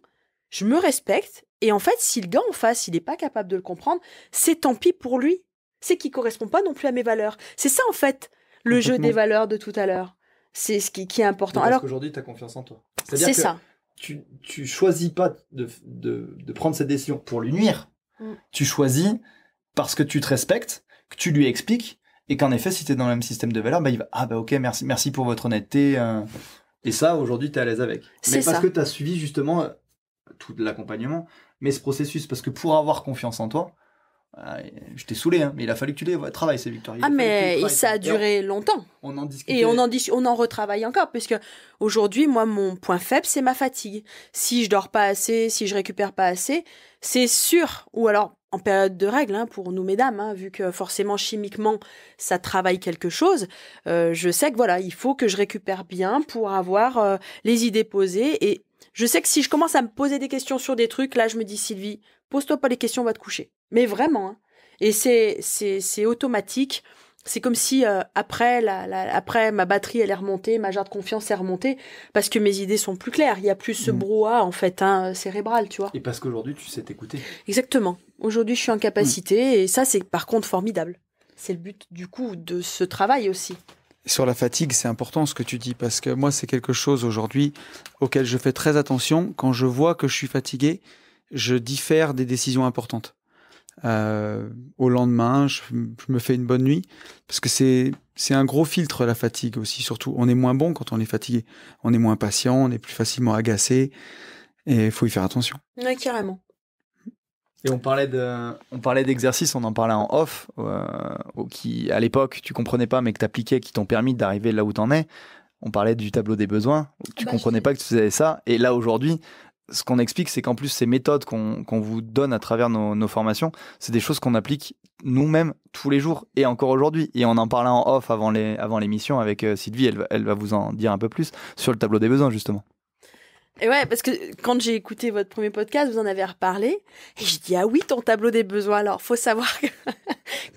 Speaker 3: je me respecte. Et en fait, si le gars en face, il n'est pas capable de le comprendre, c'est tant pis pour lui. C'est qu'il ne correspond pas non plus à mes valeurs. C'est ça, en fait, le jeu des valeurs de tout à l'heure. C'est ce qui est important.
Speaker 2: Parce qu'aujourd'hui, tu as confiance en toi.
Speaker 3: C'est ça.
Speaker 2: Tu choisis pas de prendre cette décision pour lui nuire. Tu choisis parce que tu te respectes, que tu lui expliques. Et qu'en effet, si tu es dans le même système de valeurs, il va ok, merci pour votre honnêteté. Et ça, aujourd'hui, tu es à l'aise avec. Mais parce que tu as suivi justement tout l'accompagnement, mais ce processus, parce que pour avoir confiance en toi, je t'ai saoulé, mais il a fallu que tu les travailles, ces victoires.
Speaker 3: Mais ça a duré longtemps.
Speaker 2: On en discutait.
Speaker 3: Et on en retravaille encore, puisque aujourd'hui, moi, mon point faible, c'est ma fatigue. Si je dors pas assez, si je récupère pas assez, c'est sûr, ou alors en période de règles, pour nous mesdames, vu que forcément chimiquement ça travaille quelque chose, je sais que voilà, il faut que je récupère bien pour avoir les idées posées. Et je sais que si je commence à me poser des questions sur des trucs, là je me dis Sylvie, pose-toi pas les questions, on va te coucher. Mais vraiment, et c'est automatique. C'est comme si après ma batterie elle est remontée, ma jarre de confiance est remontée, parce que mes idées sont plus claires. Il y a plus ce brouhaha en fait cérébral, tu vois.
Speaker 2: Et parce qu'aujourd'hui tu sais t'écouter.
Speaker 3: Exactement. Aujourd'hui je suis en capacité et ça c'est par contre formidable. C'est le but du coup de ce travail aussi.
Speaker 1: Sur la fatigue, c'est important ce que tu dis, parce que moi c'est quelque chose aujourd'hui auquel je fais très attention. Quand je vois que je suis fatigué, je diffère des décisions importantes. Au lendemain, je me fais une bonne nuit, parce que c'est un gros filtre, la fatigue aussi, surtout. On est moins bon quand on est fatigué, on est moins patient, on est plus facilement agacé, et il faut y faire attention.
Speaker 3: Oui, carrément.
Speaker 2: Et on parlait d'exercices, on en parlait en off, qui à l'époque tu comprenais pas mais que t'appliquais, qui t'ont permis d'arriver là où t'en es. On parlait du tableau des besoins, tu comprenais pas que tu faisais ça, et là aujourd'hui ce qu'on explique, c'est qu'en plus, ces méthodes qu'on vous donne à travers nos formations, c'est des choses qu'on applique nous-mêmes tous les jours et encore aujourd'hui. Et on en parlait en off avant l'émission avec Sylvie, elle va vous en dire un peu plus sur le tableau des besoins, justement.
Speaker 3: Et ouais, parce que quand j'ai écouté votre premier podcast, vous en avez reparlé, et j'ai dit, ah oui, ton tableau des besoins. Alors, faut savoir que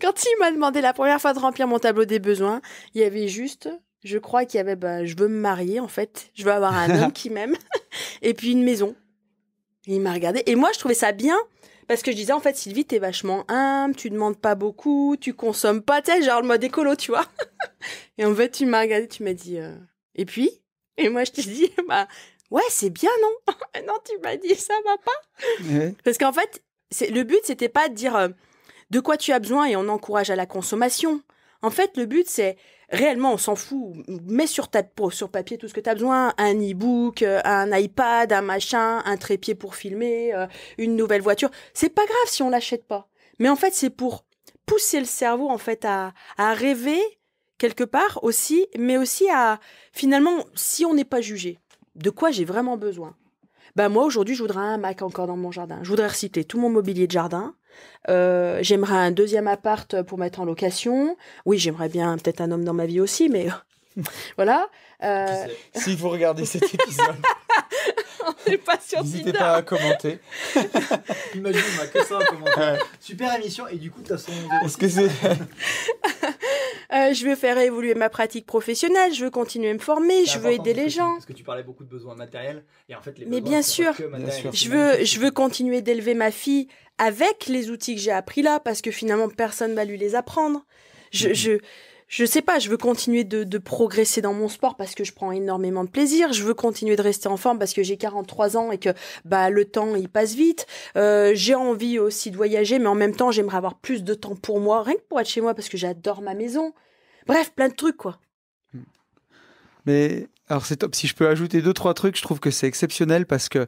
Speaker 3: quand il m'a demandé la première fois de remplir mon tableau des besoins, il y avait juste... Je crois qu'il y avait, je veux me marier, en fait. Je veux avoir un homme qui m'aime. Et puis une maison. Et il m'a regardé. Et moi, je trouvais ça bien. Parce que je disais, en fait, Sylvie, t'es vachement humble, tu demandes pas beaucoup, tu consommes pas, tu sais, genre le mode écolo, tu vois. Et en fait, tu m'as regardé, tu m'as dit, et puis? Et moi, je t'ai dit, ouais, c'est bien, non? Non, tu m'as dit, ça va pas. Ouais. Parce qu'en fait, le but, c'était pas de dire de quoi tu as besoin et on encourage à la consommation. En fait, le but, c'est réellement, on s'en fout. Mets sur papier tout ce que tu as besoin. Un e-book, un iPad, un machin, un trépied pour filmer, une nouvelle voiture. C'est pas grave si on l'achète pas. Mais en fait, c'est pour pousser le cerveau en fait à rêver quelque part aussi, mais aussi à finalement, si on n'est pas jugé, de quoi j'ai vraiment besoin. Moi, aujourd'hui, je voudrais un Mac encore dans mon jardin. Je voudrais recycler tout mon mobilier de jardin. J'aimerais un deuxième appart pour mettre en location. Oui, j'aimerais bien peut-être un homme dans ma vie aussi, mais voilà.
Speaker 1: Si vous regardez cet épisode,
Speaker 3: on n'est pas sur
Speaker 1: n'hésitez pas à commenter.
Speaker 2: Imagine, on a que ça à commenter. Super émission, et du coup, tu as son...
Speaker 1: Est-ce que c'est...
Speaker 3: je veux faire évoluer ma pratique professionnelle, je veux continuer à me former, je veux aider les gens.
Speaker 2: Parce que tu parlais beaucoup de besoins matériels, et en fait, les
Speaker 3: mais
Speaker 2: besoins,
Speaker 3: bien sûr, je veux continuer d'élever ma fille avec les outils que j'ai appris là, parce que finalement, personne va lui les apprendre. Je sais pas, je veux continuer de progresser dans mon sport parce que je prends énormément de plaisir. Je veux continuer de rester en forme parce que j'ai 43 ans et que le temps, il passe vite. J'ai envie aussi de voyager, mais en même temps, j'aimerais avoir plus de temps pour moi, rien que pour être chez moi parce que j'adore ma maison. Bref, plein de trucs, quoi.
Speaker 1: Mais Alors c'est top. Si je peux ajouter 2-3 trucs, je trouve que c'est exceptionnel parce que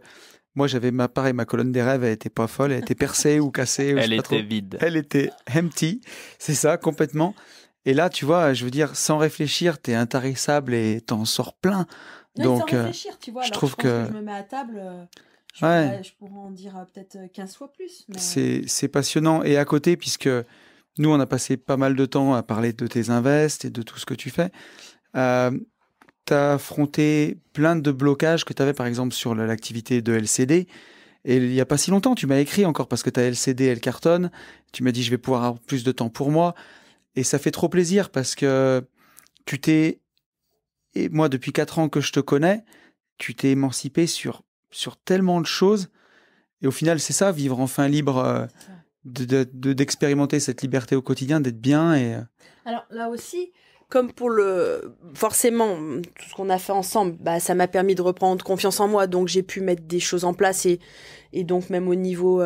Speaker 1: moi j'avais ma colonne des rêves, elle était pas folle, elle était percée ou cassée. Ou
Speaker 2: Elle était vide.
Speaker 1: Elle était empty, c'est ça, complètement. Et là, tu vois, je veux dire, sans réfléchir, t'es intarissable et t'en sors plein.
Speaker 3: Non,
Speaker 1: Donc,
Speaker 3: sans réfléchir, tu vois.
Speaker 1: je
Speaker 3: Alors,
Speaker 1: trouve
Speaker 3: je pense
Speaker 1: que
Speaker 3: je me mets à table,
Speaker 1: Ouais.
Speaker 3: je pourrais en dire peut-être 15 fois plus. Mais...
Speaker 1: c'est passionnant. Et à côté, puisque nous, on a passé pas mal de temps à parler de tes invests et de tout ce que tu fais, tu as affronté plein de blocages que tu avais, par exemple, sur l'activité de LCD. Et il n'y a pas si longtemps, tu m'as écrit encore parce que ta LCD, elle cartonne. Tu m'as dit, je vais pouvoir avoir plus de temps pour moi. Et ça fait trop plaisir parce que tu t'es... Et moi, depuis 4 ans que je te connais, tu t'es émancipé sur tellement de choses. Et au final, c'est ça, vivre enfin libre, d'expérimenter cette liberté au quotidien, d'être bien.
Speaker 3: Alors là aussi, comme pour forcément, tout ce qu'on a fait ensemble, bah, ça m'a permis de reprendre confiance en moi. Donc j'ai pu mettre des choses en place et donc même au niveau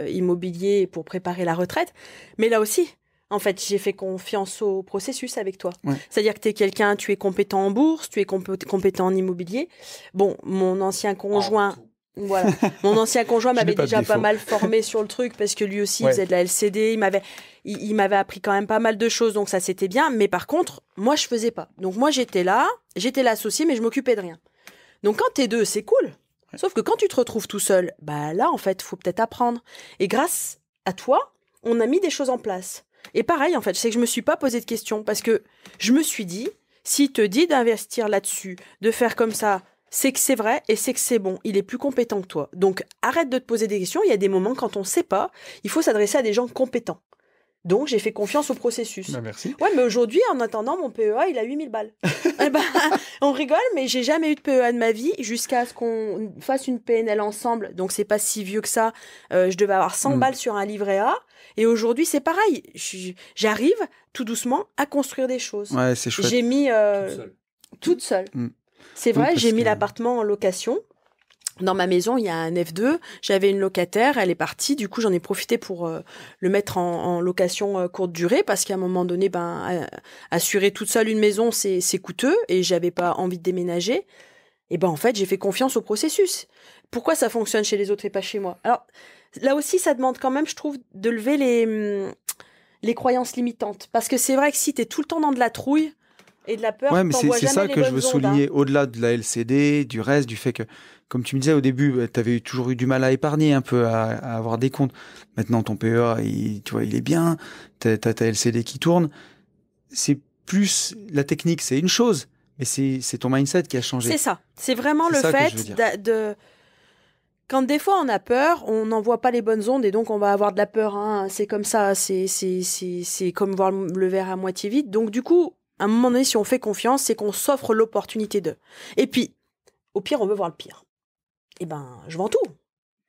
Speaker 3: immobilier pour préparer la retraite. Mais là aussi, en fait, j'ai fait confiance au processus avec toi.
Speaker 1: Ouais.
Speaker 3: C'est-à-dire que tu es quelqu'un, tu es compétent en bourse, tu es compétent en immobilier. Bon, mon ancien conjoint... Voilà. Mon ancien conjoint m'avait déjà pas mal formé sur le truc parce que lui aussi il faisait de la LCD, il m'avait appris quand même pas mal de choses, donc ça c'était bien. Mais par contre, moi je faisais pas. Donc moi j'étais l'associé, mais je m'occupais de rien. Donc quand t'es deux, c'est cool. Sauf que quand tu te retrouves tout seul, bah là en fait, faut peut-être apprendre. Et grâce à toi, on a mis des choses en place. Et pareil en fait, c'est que je me suis pas posé de questions parce que je me suis dit, s'il te dit d'investir là-dessus, de faire comme ça, c'est que c'est vrai et c'est que c'est bon. Il est plus compétent que toi. Donc, arrête de te poser des questions. Il y a des moments, quand on ne sait pas, il faut s'adresser à des gens compétents. Donc, j'ai fait confiance au processus.
Speaker 1: Bah, merci.
Speaker 3: Ouais, mais aujourd'hui, en attendant, mon PEA, il a 8000 balles. Eh ben, on rigole, mais j'ai jamais eu de PEA de ma vie jusqu'à ce qu'on fasse une PNL ensemble. Donc, c'est pas si vieux que ça. Je devais avoir 100 balles sur un livret A. Et aujourd'hui, c'est pareil. J'arrive tout doucement à construire des choses.
Speaker 1: Ouais, c'est chouette.
Speaker 3: J'ai mis... toute seule. C'est vrai, j'ai mis l'appartement en location. Dans ma maison, il y a un F2. J'avais une locataire, elle est partie. Du coup, j'en ai profité pour le mettre en location courte durée parce qu'à un moment donné, assurer toute seule une maison, c'est coûteux et j'avais pas envie de déménager. Et en fait, j'ai fait confiance au processus. Pourquoi ça fonctionne chez les autres et pas chez moi? Alors, là aussi, ça demande quand même, je trouve, de lever les croyances limitantes. Parce que c'est vrai que si tu es tout le temps dans de la trouille, et de la peur,
Speaker 1: ouais, mais c'est ça que je veux souligner,
Speaker 3: hein.
Speaker 1: au-delà de la LCD, du reste, du fait que, comme tu me disais au début, tu avais toujours eu du mal à épargner un peu, à avoir des comptes. Maintenant, ton PEA, tu vois, il est bien, t'as ta LCD qui tourne. C'est plus, la technique, c'est une chose, mais c'est ton mindset qui a changé.
Speaker 3: C'est ça. C'est vraiment le fait de... Quand des fois on a peur, on n'envoie pas les bonnes ondes et donc on va avoir de la peur. Hein. C'est comme ça, c'est comme voir le verre à moitié vide. Donc du coup, à un moment donné, si on fait confiance, c'est qu'on s'offre l'opportunité de. Et puis, au pire, on veut voir le pire. Eh je vends tout.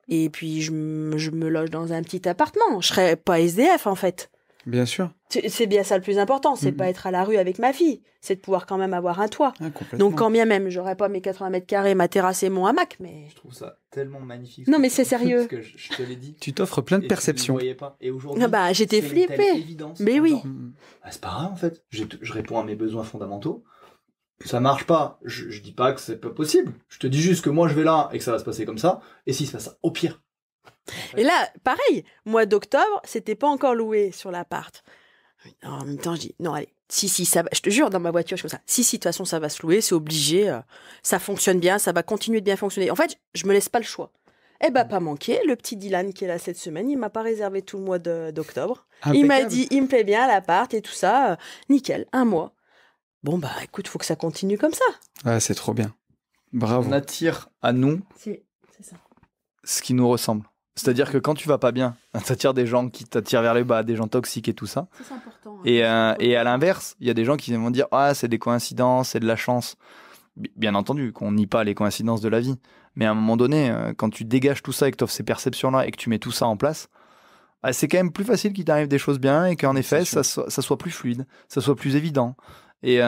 Speaker 3: Et puis, je me loge dans un petit appartement. Je serais pas SDF, en fait.
Speaker 1: Bien sûr.
Speaker 3: C'est bien ça le plus important. C'est pas être à la rue avec ma fille. C'est de pouvoir quand même avoir un toit.
Speaker 1: Ah,
Speaker 3: donc, quand bien même, j'aurais pas mes 80 mètres carrés, ma terrasse et mon hamac, mais...
Speaker 2: Je trouve ça tellement magnifique.
Speaker 3: Non, mais c'est sérieux.
Speaker 2: Parce que je te l'ai dit.
Speaker 1: Tu t'offres plein de perceptions.
Speaker 2: Et aujourd'hui,
Speaker 3: j'étais flippée. Mais oui.
Speaker 2: C'est pas grave, en fait. Je réponds à mes besoins fondamentaux. Ça marche pas. Je dis pas que c'est pas possible. Je te dis juste que moi, je vais là et que ça va se passer comme ça. Et si se passe ça, au pire.
Speaker 3: Et là, pareil, mois d'octobre, c'était pas encore loué sur l'appart. En même temps, je dis, non, allez, si, ça va, je te jure, dans ma voiture, je fais ça. Si, de toute façon, ça va se louer, c'est obligé, ça fonctionne bien, ça va continuer de bien fonctionner. En fait, je me laisse pas le choix. Pas manqué, le petit Dylan qui est là cette semaine, il m'a pas réservé tout le mois d'octobre. Il m'a dit, il me plaît bien l'appart et tout ça, nickel, 1 mois. Bon, écoute, faut que ça continue comme ça.
Speaker 1: Ah, c'est trop bien. Bravo.
Speaker 2: On attire à nous
Speaker 3: c'est ça.
Speaker 2: Ce qui nous ressemble. C'est-à-dire que quand tu vas pas bien, t'attires des gens qui t'attirent vers le bas, des gens toxiques et tout ça.
Speaker 3: C'est important.
Speaker 2: Hein. Et à l'inverse, il y a des gens qui vont dire « Ah, c'est des coïncidences, c'est de la chance ». Bien entendu, qu'on nie pas les coïncidences de la vie. Mais à un moment donné, quand tu dégages tout ça et que tu offres ces perceptions-là et que tu mets tout ça en place, c'est quand même plus facile qu'il t'arrive des choses bien et qu'en effet, ça soit plus fluide, ça soit plus évident. Et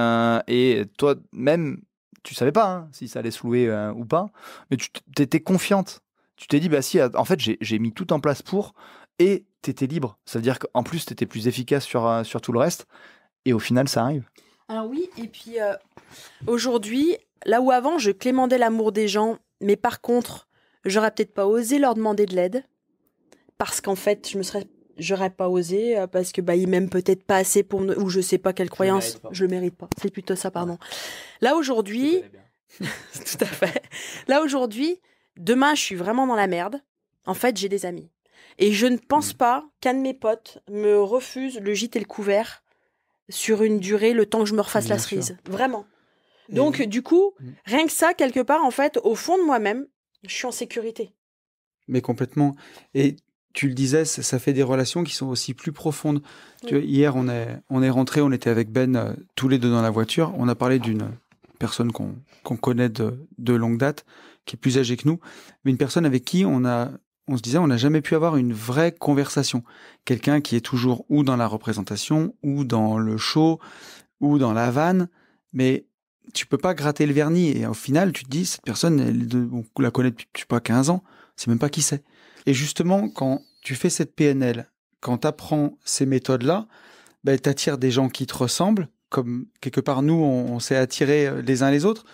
Speaker 2: toi, même, tu savais pas hein, si ça allait se louer ou pas, mais tu étais confiante. Tu t'es dit, si, en fait, j'ai mis tout en place pour, et t'étais libre. Ça veut dire qu'en plus, t'étais plus efficace sur tout le reste, et au final, ça arrive.
Speaker 3: Alors oui, et puis aujourd'hui, là où avant, je clémendais l'amour des gens, mais par contre, j'aurais peut-être pas osé leur demander de l'aide, parce qu'en fait, j'aurais pas osé, parce que ils m'aiment peut-être pas assez ou je sais pas quelle croyance, je le mérite pas. C'est plutôt ça, pardon. Là aujourd'hui, tout à fait. Là aujourd'hui, demain, je suis vraiment dans la merde. En fait, j'ai des amis. Et je ne pense pas qu'un de mes potes me refuse le gîte et le couvert sur une durée, le temps que je me refasse la cerise. Vraiment. Donc, du coup, rien que ça, quelque part, en fait, au fond de moi-même, je suis en sécurité.
Speaker 1: Mais complètement. Et tu le disais, ça fait des relations qui sont aussi plus profondes. Tu vois, hier, on est rentré, on était avec Ben, tous les deux dans la voiture. On a parlé d'une personne qu'on connaît de longue date, qui est plus âgée que nous, mais une personne avec qui on se disait, on n'a jamais pu avoir une vraie conversation. Quelqu'un qui est toujours ou dans la représentation, ou dans le show, ou dans la vanne, mais tu peux pas gratter le vernis. Et au final, tu te dis, cette personne, on la connaît depuis, je sais pas, 15 ans, c'est même pas qui c'est. Et justement, quand tu fais cette PNL, quand tu apprends ces méthodes-là, tu attires des gens qui te ressemblent, comme quelque part, nous, on s'est attirés les uns les autres,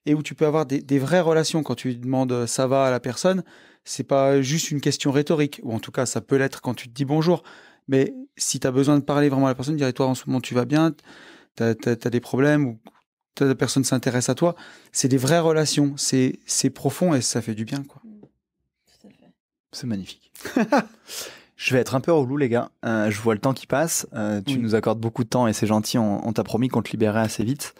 Speaker 1: et où tu peux avoir des vraies relations. Quand tu demandes ça va à la personne, c'est pas juste une question rhétorique, ou en tout cas, ça peut l'être quand tu te dis bonjour. Mais si tu as besoin de parler vraiment à la personne, dire toi, en ce moment, tu vas bien, tu as des problèmes, ou la personne s'intéresse à toi, c'est des vraies relations. C'est profond et ça fait du bien, quoi.
Speaker 2: C'est magnifique. Je vais être un peu relou, les gars. Je vois le temps qui passe. Tu nous accordes beaucoup de temps et c'est gentil. On t'a promis qu'on te libérait assez vite.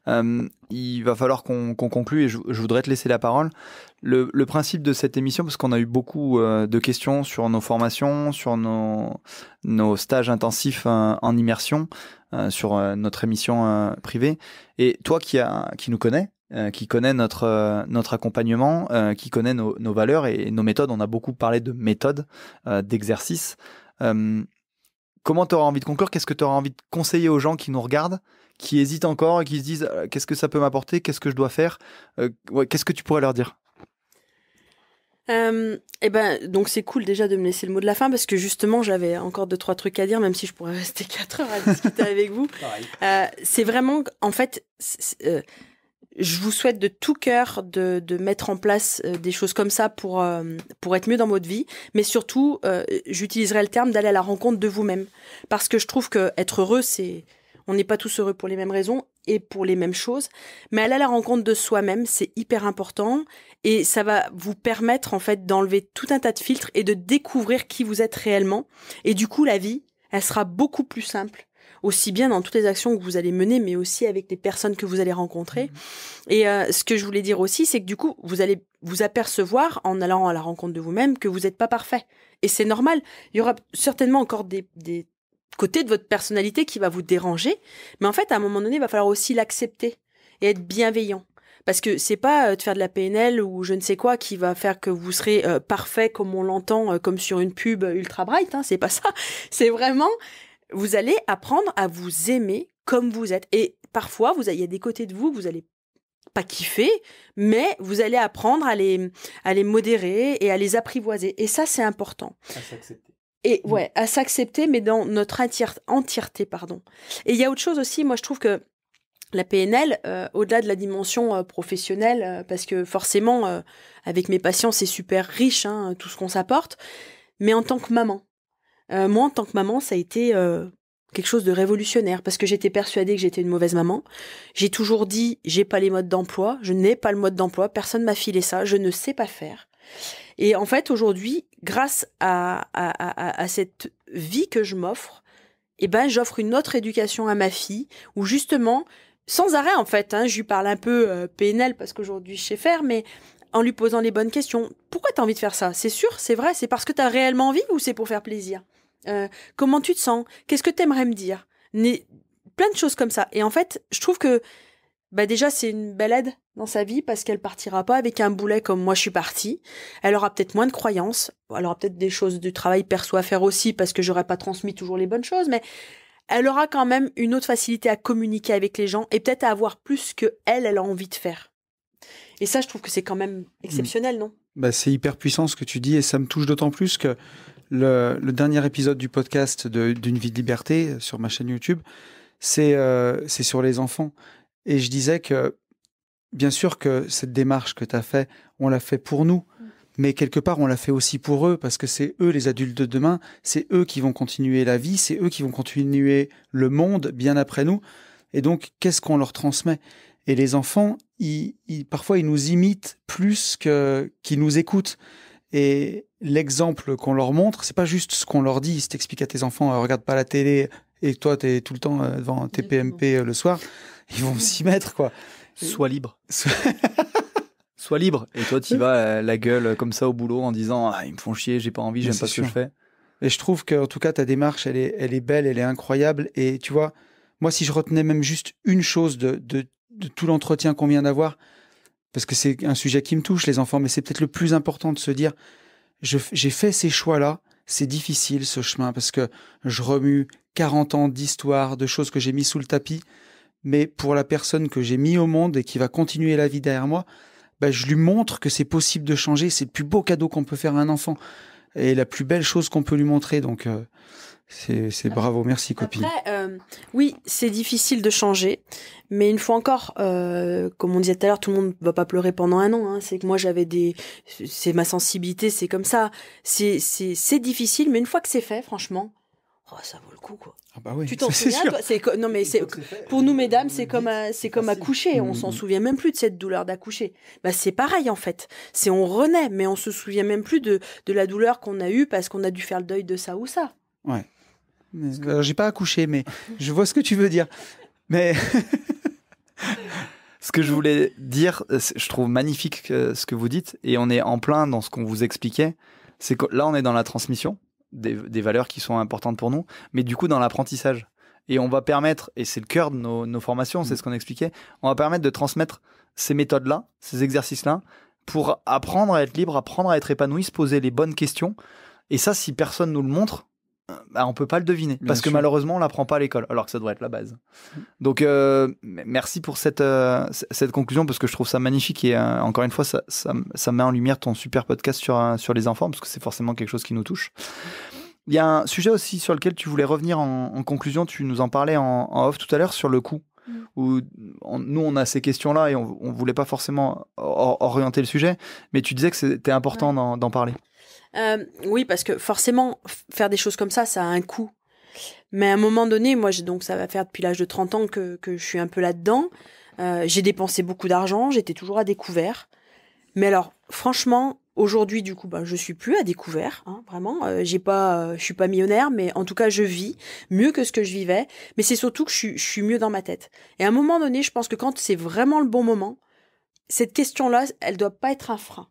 Speaker 2: Il va falloir qu'on conclue et je voudrais te laisser la parole. Le principe de cette émission, parce qu'on a eu beaucoup de questions sur nos formations, sur nos stages intensifs en immersion, sur notre émission privée. Et toi qui nous connais, qui connaît notre accompagnement, qui connaît nos valeurs et nos méthodes. On a beaucoup parlé de méthodes, d'exercices. Comment tu auras envie de conclure? Qu'est-ce que tu auras envie de conseiller aux gens qui nous regardent, qui hésitent encore et qui se disent qu'est-ce que ça peut m'apporter? Qu'est-ce que je dois faire? Qu'est-ce que tu pourrais leur dire?
Speaker 3: Donc c'est cool déjà de me laisser le mot de la fin parce que justement j'avais encore 2-3 trucs à dire, même si je pourrais rester 4 heures à discuter avec vous. C'est vraiment, en fait, je vous souhaite de tout cœur de mettre en place des choses comme ça pour être mieux dans votre vie, mais surtout j'utiliserai le terme d'aller à la rencontre de vous-même, parce que je trouve que être heureux, on n'est pas tous heureux pour les mêmes raisons et pour les mêmes choses, mais aller à la rencontre de soi-même, c'est hyper important et ça va vous permettre en fait d'enlever tout un tas de filtres et de découvrir qui vous êtes réellement, et du coup la vie, elle sera beaucoup plus simple, aussi bien dans toutes les actions que vous allez mener, mais aussi avec les personnes que vous allez rencontrer. Et ce que je voulais dire aussi, c'est que du coup, vous allez vous apercevoir en allant à la rencontre de vous-même que vous n'êtes pas parfait. Et c'est normal. Il y aura certainement encore des côtés de votre personnalité qui va vous déranger. Mais en fait, à un moment donné, il va falloir aussi l'accepter et être bienveillant. Parce que c'est pas de faire de la PNL ou je ne sais quoi qui va faire que vous serez parfait comme on l'entend, comme sur une pub ultra bright. Hein, c'est pas ça. C'est vraiment... Vous allez apprendre à vous aimer comme vous êtes. Et parfois, il y a des côtés de vous que vous allez pas kiffer, mais vous allez apprendre à les modérer et à les apprivoiser. Et ça, c'est important.
Speaker 2: À s'accepter.
Speaker 3: Et ouais, à s'accepter, mais dans notre entièreté, pardon. Et il y a autre chose aussi, moi je trouve que la PNL, au-delà de la dimension professionnelle, parce que forcément, avec mes patients, c'est super riche, hein, tout ce qu'on s'apporte, mais en tant que maman. Moi, en tant que maman, ça a été quelque chose de révolutionnaire, parce que j'étais persuadée que j'étais une mauvaise maman. J'ai toujours dit, j'ai pas les modes d'emploi, je n'ai pas le mode d'emploi, personne m'a filé ça, je ne sais pas faire. Et en fait, aujourd'hui, grâce à cette vie que je m'offre, j'offre une autre éducation à ma fille, où justement, sans arrêt en fait, je lui parle un peu PNL, parce qu'aujourd'hui je sais faire, mais en lui posant les bonnes questions. Pourquoi tu as envie de faire ça? C'est sûr, c'est vrai, c'est parce que tu as réellement envie ou c'est pour faire plaisir? Comment tu te sens? Qu'est-ce que tu aimerais me dire? Plein de choses comme ça. Et en fait, je trouve que déjà, c'est une belle aide dans sa vie parce qu'elle partira pas avec un boulet comme moi je suis partie. Elle aura peut-être moins de croyances. Elle aura peut-être des choses du travail perso à faire aussi parce que j'aurais pas transmis toujours les bonnes choses, mais elle aura quand même une autre facilité à communiquer avec les gens et peut-être à avoir plus que elle a envie de faire. Et ça, je trouve que c'est quand même exceptionnel, non? C'est
Speaker 1: hyper puissant ce que tu dis et ça me touche d'autant plus que le dernier épisode du podcast d'une vie de liberté sur ma chaîne YouTube, c'est sur les enfants. Et je disais que bien sûr que cette démarche que tu as fait, on l'a fait pour nous. Mais quelque part, on l'a fait aussi pour eux, parce que c'est eux les adultes de demain, c'est eux qui vont continuer la vie, c'est eux qui vont continuer le monde bien après nous. Et donc, qu'est-ce qu'on leur transmet? Et les enfants, parfois, ils nous imitent plus qu'ils nous écoutent. Et l'exemple qu'on leur montre, c'est pas juste ce qu'on leur dit. Si t'expliques à tes enfants, regarde pas la télé, et toi, t'es tout le temps devant tes PMP le soir, ils vont s'y mettre, quoi.
Speaker 2: Sois libre. Sois libre. Et toi, tu vas la gueule comme ça au boulot en disant ils me font chier, j'ai pas envie, j'aime pas ce que je fais.
Speaker 1: Et je trouve qu'en tout cas, ta démarche, elle est belle, elle est incroyable. Et tu vois, moi, si je retenais même juste une chose de tout l'entretien qu'on vient d'avoir, parce que c'est un sujet qui me touche, les enfants, mais c'est peut-être le plus important de se dire, j'ai fait ces choix-là, c'est difficile ce chemin, parce que je remue 40 ans d'histoire, de choses que j'ai mis sous le tapis, mais pour la personne que j'ai mis au monde et qui va continuer la vie derrière moi, je lui montre que c'est possible de changer. C'est le plus beau cadeau qu'on peut faire à un enfant et la plus belle chose qu'on peut lui montrer. Donc, c'est bravo. Merci, copine.
Speaker 3: Après, oui, c'est difficile de changer. Mais une fois encore, comme on disait tout à l'heure, tout le monde ne va pas pleurer pendant un an. Hein. C'est que moi, c'est ma sensibilité, c'est comme ça. C'est difficile, mais une fois que c'est fait, franchement, ça vaut le coup, quoi.
Speaker 1: Ah bah oui,
Speaker 3: tu t'en souviens, toi? Non, mais pour nous, mesdames, c'est comme accoucher. On s'en souvient même plus de cette douleur d'accoucher. C'est pareil, en fait. On renaît, mais on se souvient même plus de la douleur qu'on a eue parce qu'on a dû faire le deuil de ça ou ça.
Speaker 1: Ouais. Alors, j'ai pas accouché, mais je vois ce que tu veux dire. Mais
Speaker 2: ce que je voulais dire, je trouve magnifique ce que vous dites, et on est en plein dans ce qu'on vous expliquait. C'est que là, on est dans la transmission des valeurs qui sont importantes pour nous, mais du coup dans l'apprentissage. Et on va permettre, et c'est le cœur de nos formations, c'est ce qu'on expliquait, on va permettre de transmettre ces méthodes-là, ces exercices-là, pour apprendre à être libre, apprendre à être épanoui, se poser les bonnes questions. Et ça, si personne nous le montre, on peut pas le deviner. Parce que malheureusement, on l'apprend pas à l'école, alors que ça devrait être la base. Donc, merci pour cette conclusion, parce que je trouve ça magnifique. Et encore une fois, ça met en lumière ton super podcast sur les enfants, parce que c'est forcément quelque chose qui nous touche. Il y a un sujet aussi sur lequel tu voulais revenir en conclusion. Tu nous en parlais en off tout à l'heure sur le coût. Où nous, on a ces questions-là et on voulait pas forcément orienter le sujet, mais tu disais que c'était important d'en parler.
Speaker 3: Oui, parce que forcément, faire des choses comme ça a un coût. Mais à un moment donné, moi, donc ça va faire depuis l'âge de 30 ans que je suis un peu là-dedans. J'ai dépensé beaucoup d'argent, j'étais toujours à découvert. Mais alors, franchement, aujourd'hui, du coup, je suis plus à découvert, hein, vraiment. Je suis pas millionnaire, mais en tout cas, je vis mieux que ce que je vivais. Mais c'est surtout que je suis mieux dans ma tête. Et à un moment donné, je pense que quand c'est vraiment le bon moment, cette question-là, elle doit pas être un frein.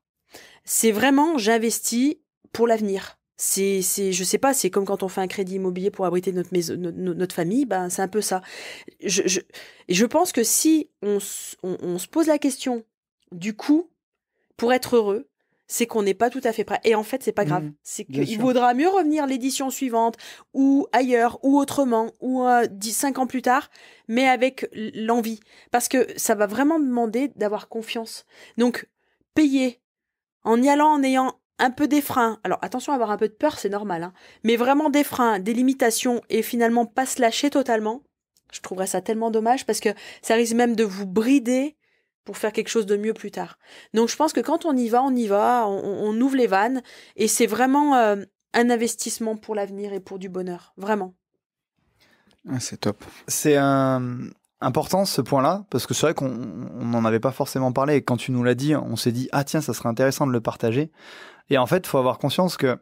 Speaker 3: C'est vraiment, j'investis pour l'avenir. Je sais pas, c'est comme quand on fait un crédit immobilier pour abriter notre maison, notre famille, c'est un peu ça. Je pense que si on se pose la question du coût pour être heureux, c'est qu'on n'est pas tout à fait prêt. Et en fait, c'est pas grave. C'est qu'il vaudra mieux revenir l'édition suivante, ou ailleurs, ou autrement, ou 5 ans plus tard, mais avec l'envie. Parce que ça va vraiment demander d'avoir confiance. Donc, payer en y allant, en ayant un peu des freins. Alors, attention, avoir un peu de peur, c'est normal, hein. Mais vraiment des freins, des limitations, et finalement pas se lâcher totalement, je trouverais ça tellement dommage, parce que ça risque même de vous brider pour faire quelque chose de mieux plus tard. Donc, je pense que quand on y va, on ouvre les vannes, et c'est vraiment un investissement pour l'avenir et pour du bonheur. Vraiment.
Speaker 1: C'est top.
Speaker 2: C'est important ce point-là, parce que c'est vrai qu'on n'en avait pas forcément parlé, et quand tu nous l'as dit, on s'est dit « Ah tiens, ça serait intéressant de le partager ». Et en fait, il faut avoir conscience que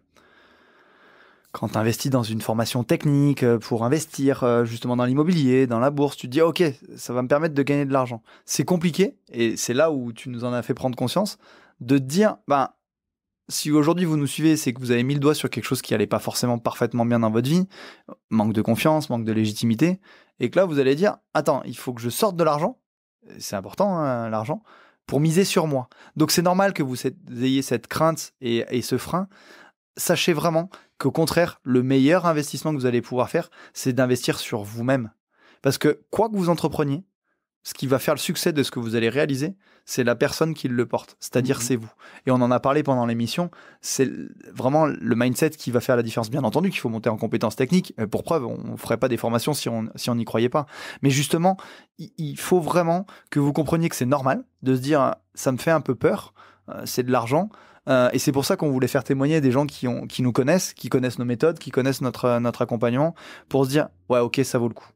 Speaker 2: quand tu investis dans une formation technique pour investir justement dans l'immobilier, dans la bourse, tu te dis « Ok, ça va me permettre de gagner de l'argent ». C'est compliqué, et c'est là où tu nous en as fait prendre conscience, de te dire si aujourd'hui vous nous suivez, c'est que vous avez mis le doigt sur quelque chose qui n'allait pas forcément parfaitement bien dans votre vie, manque de confiance, manque de légitimité, et que là vous allez dire « Attends, il faut que je sorte de l'argent », c'est important hein, l'argent, pour miser sur moi. Donc c'est normal que vous ayez cette crainte et ce frein. Sachez vraiment qu'au contraire, le meilleur investissement que vous allez pouvoir faire, c'est d'investir sur vous-même. Parce que quoi que vous entrepreniez, ce qui va faire le succès de ce que vous allez réaliser, c'est la personne qui le porte, c'est-à-dire c'est vous. Et on en a parlé pendant l'émission, c'est vraiment le mindset qui va faire la différence. Bien entendu qu'il faut monter en compétences techniques, pour preuve, on ne ferait pas des formations si on n'y croyait pas. Mais justement, il faut vraiment que vous compreniez que c'est normal de se dire « ça me fait un peu peur, c'est de l'argent ». Et c'est pour ça qu'on voulait faire témoigner des gens qui nous connaissent, qui connaissent nos méthodes, qui connaissent notre accompagnement, pour se dire « ouais, ok, ça vaut le coup ».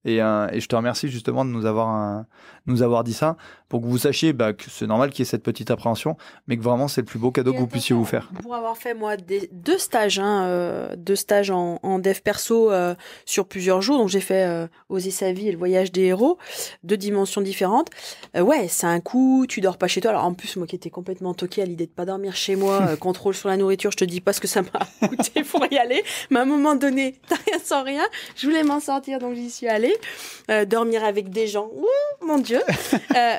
Speaker 2: Et je te remercie justement de nous avoir dit ça, pour que vous sachiez que c'est normal qu'il y ait cette petite appréhension, mais que vraiment c'est le plus beau cadeau que vous puissiez vous faire.
Speaker 3: Pour avoir fait moi deux stages en dev perso sur plusieurs jours, donc j'ai fait Oser sa vie et le voyage des héros, 2 dimensions différentes. Ouais, c'est un coup, tu dors pas chez toi. Alors en plus moi qui étais complètement toquée à l'idée de pas dormir chez moi, contrôle sur la nourriture, je te dis pas ce que ça m'a coûté pour y aller, mais à un moment donné, t'as rien sans rien, je voulais m'en sortir donc j'y suis allée. Dormir avec des gens, mon Dieu.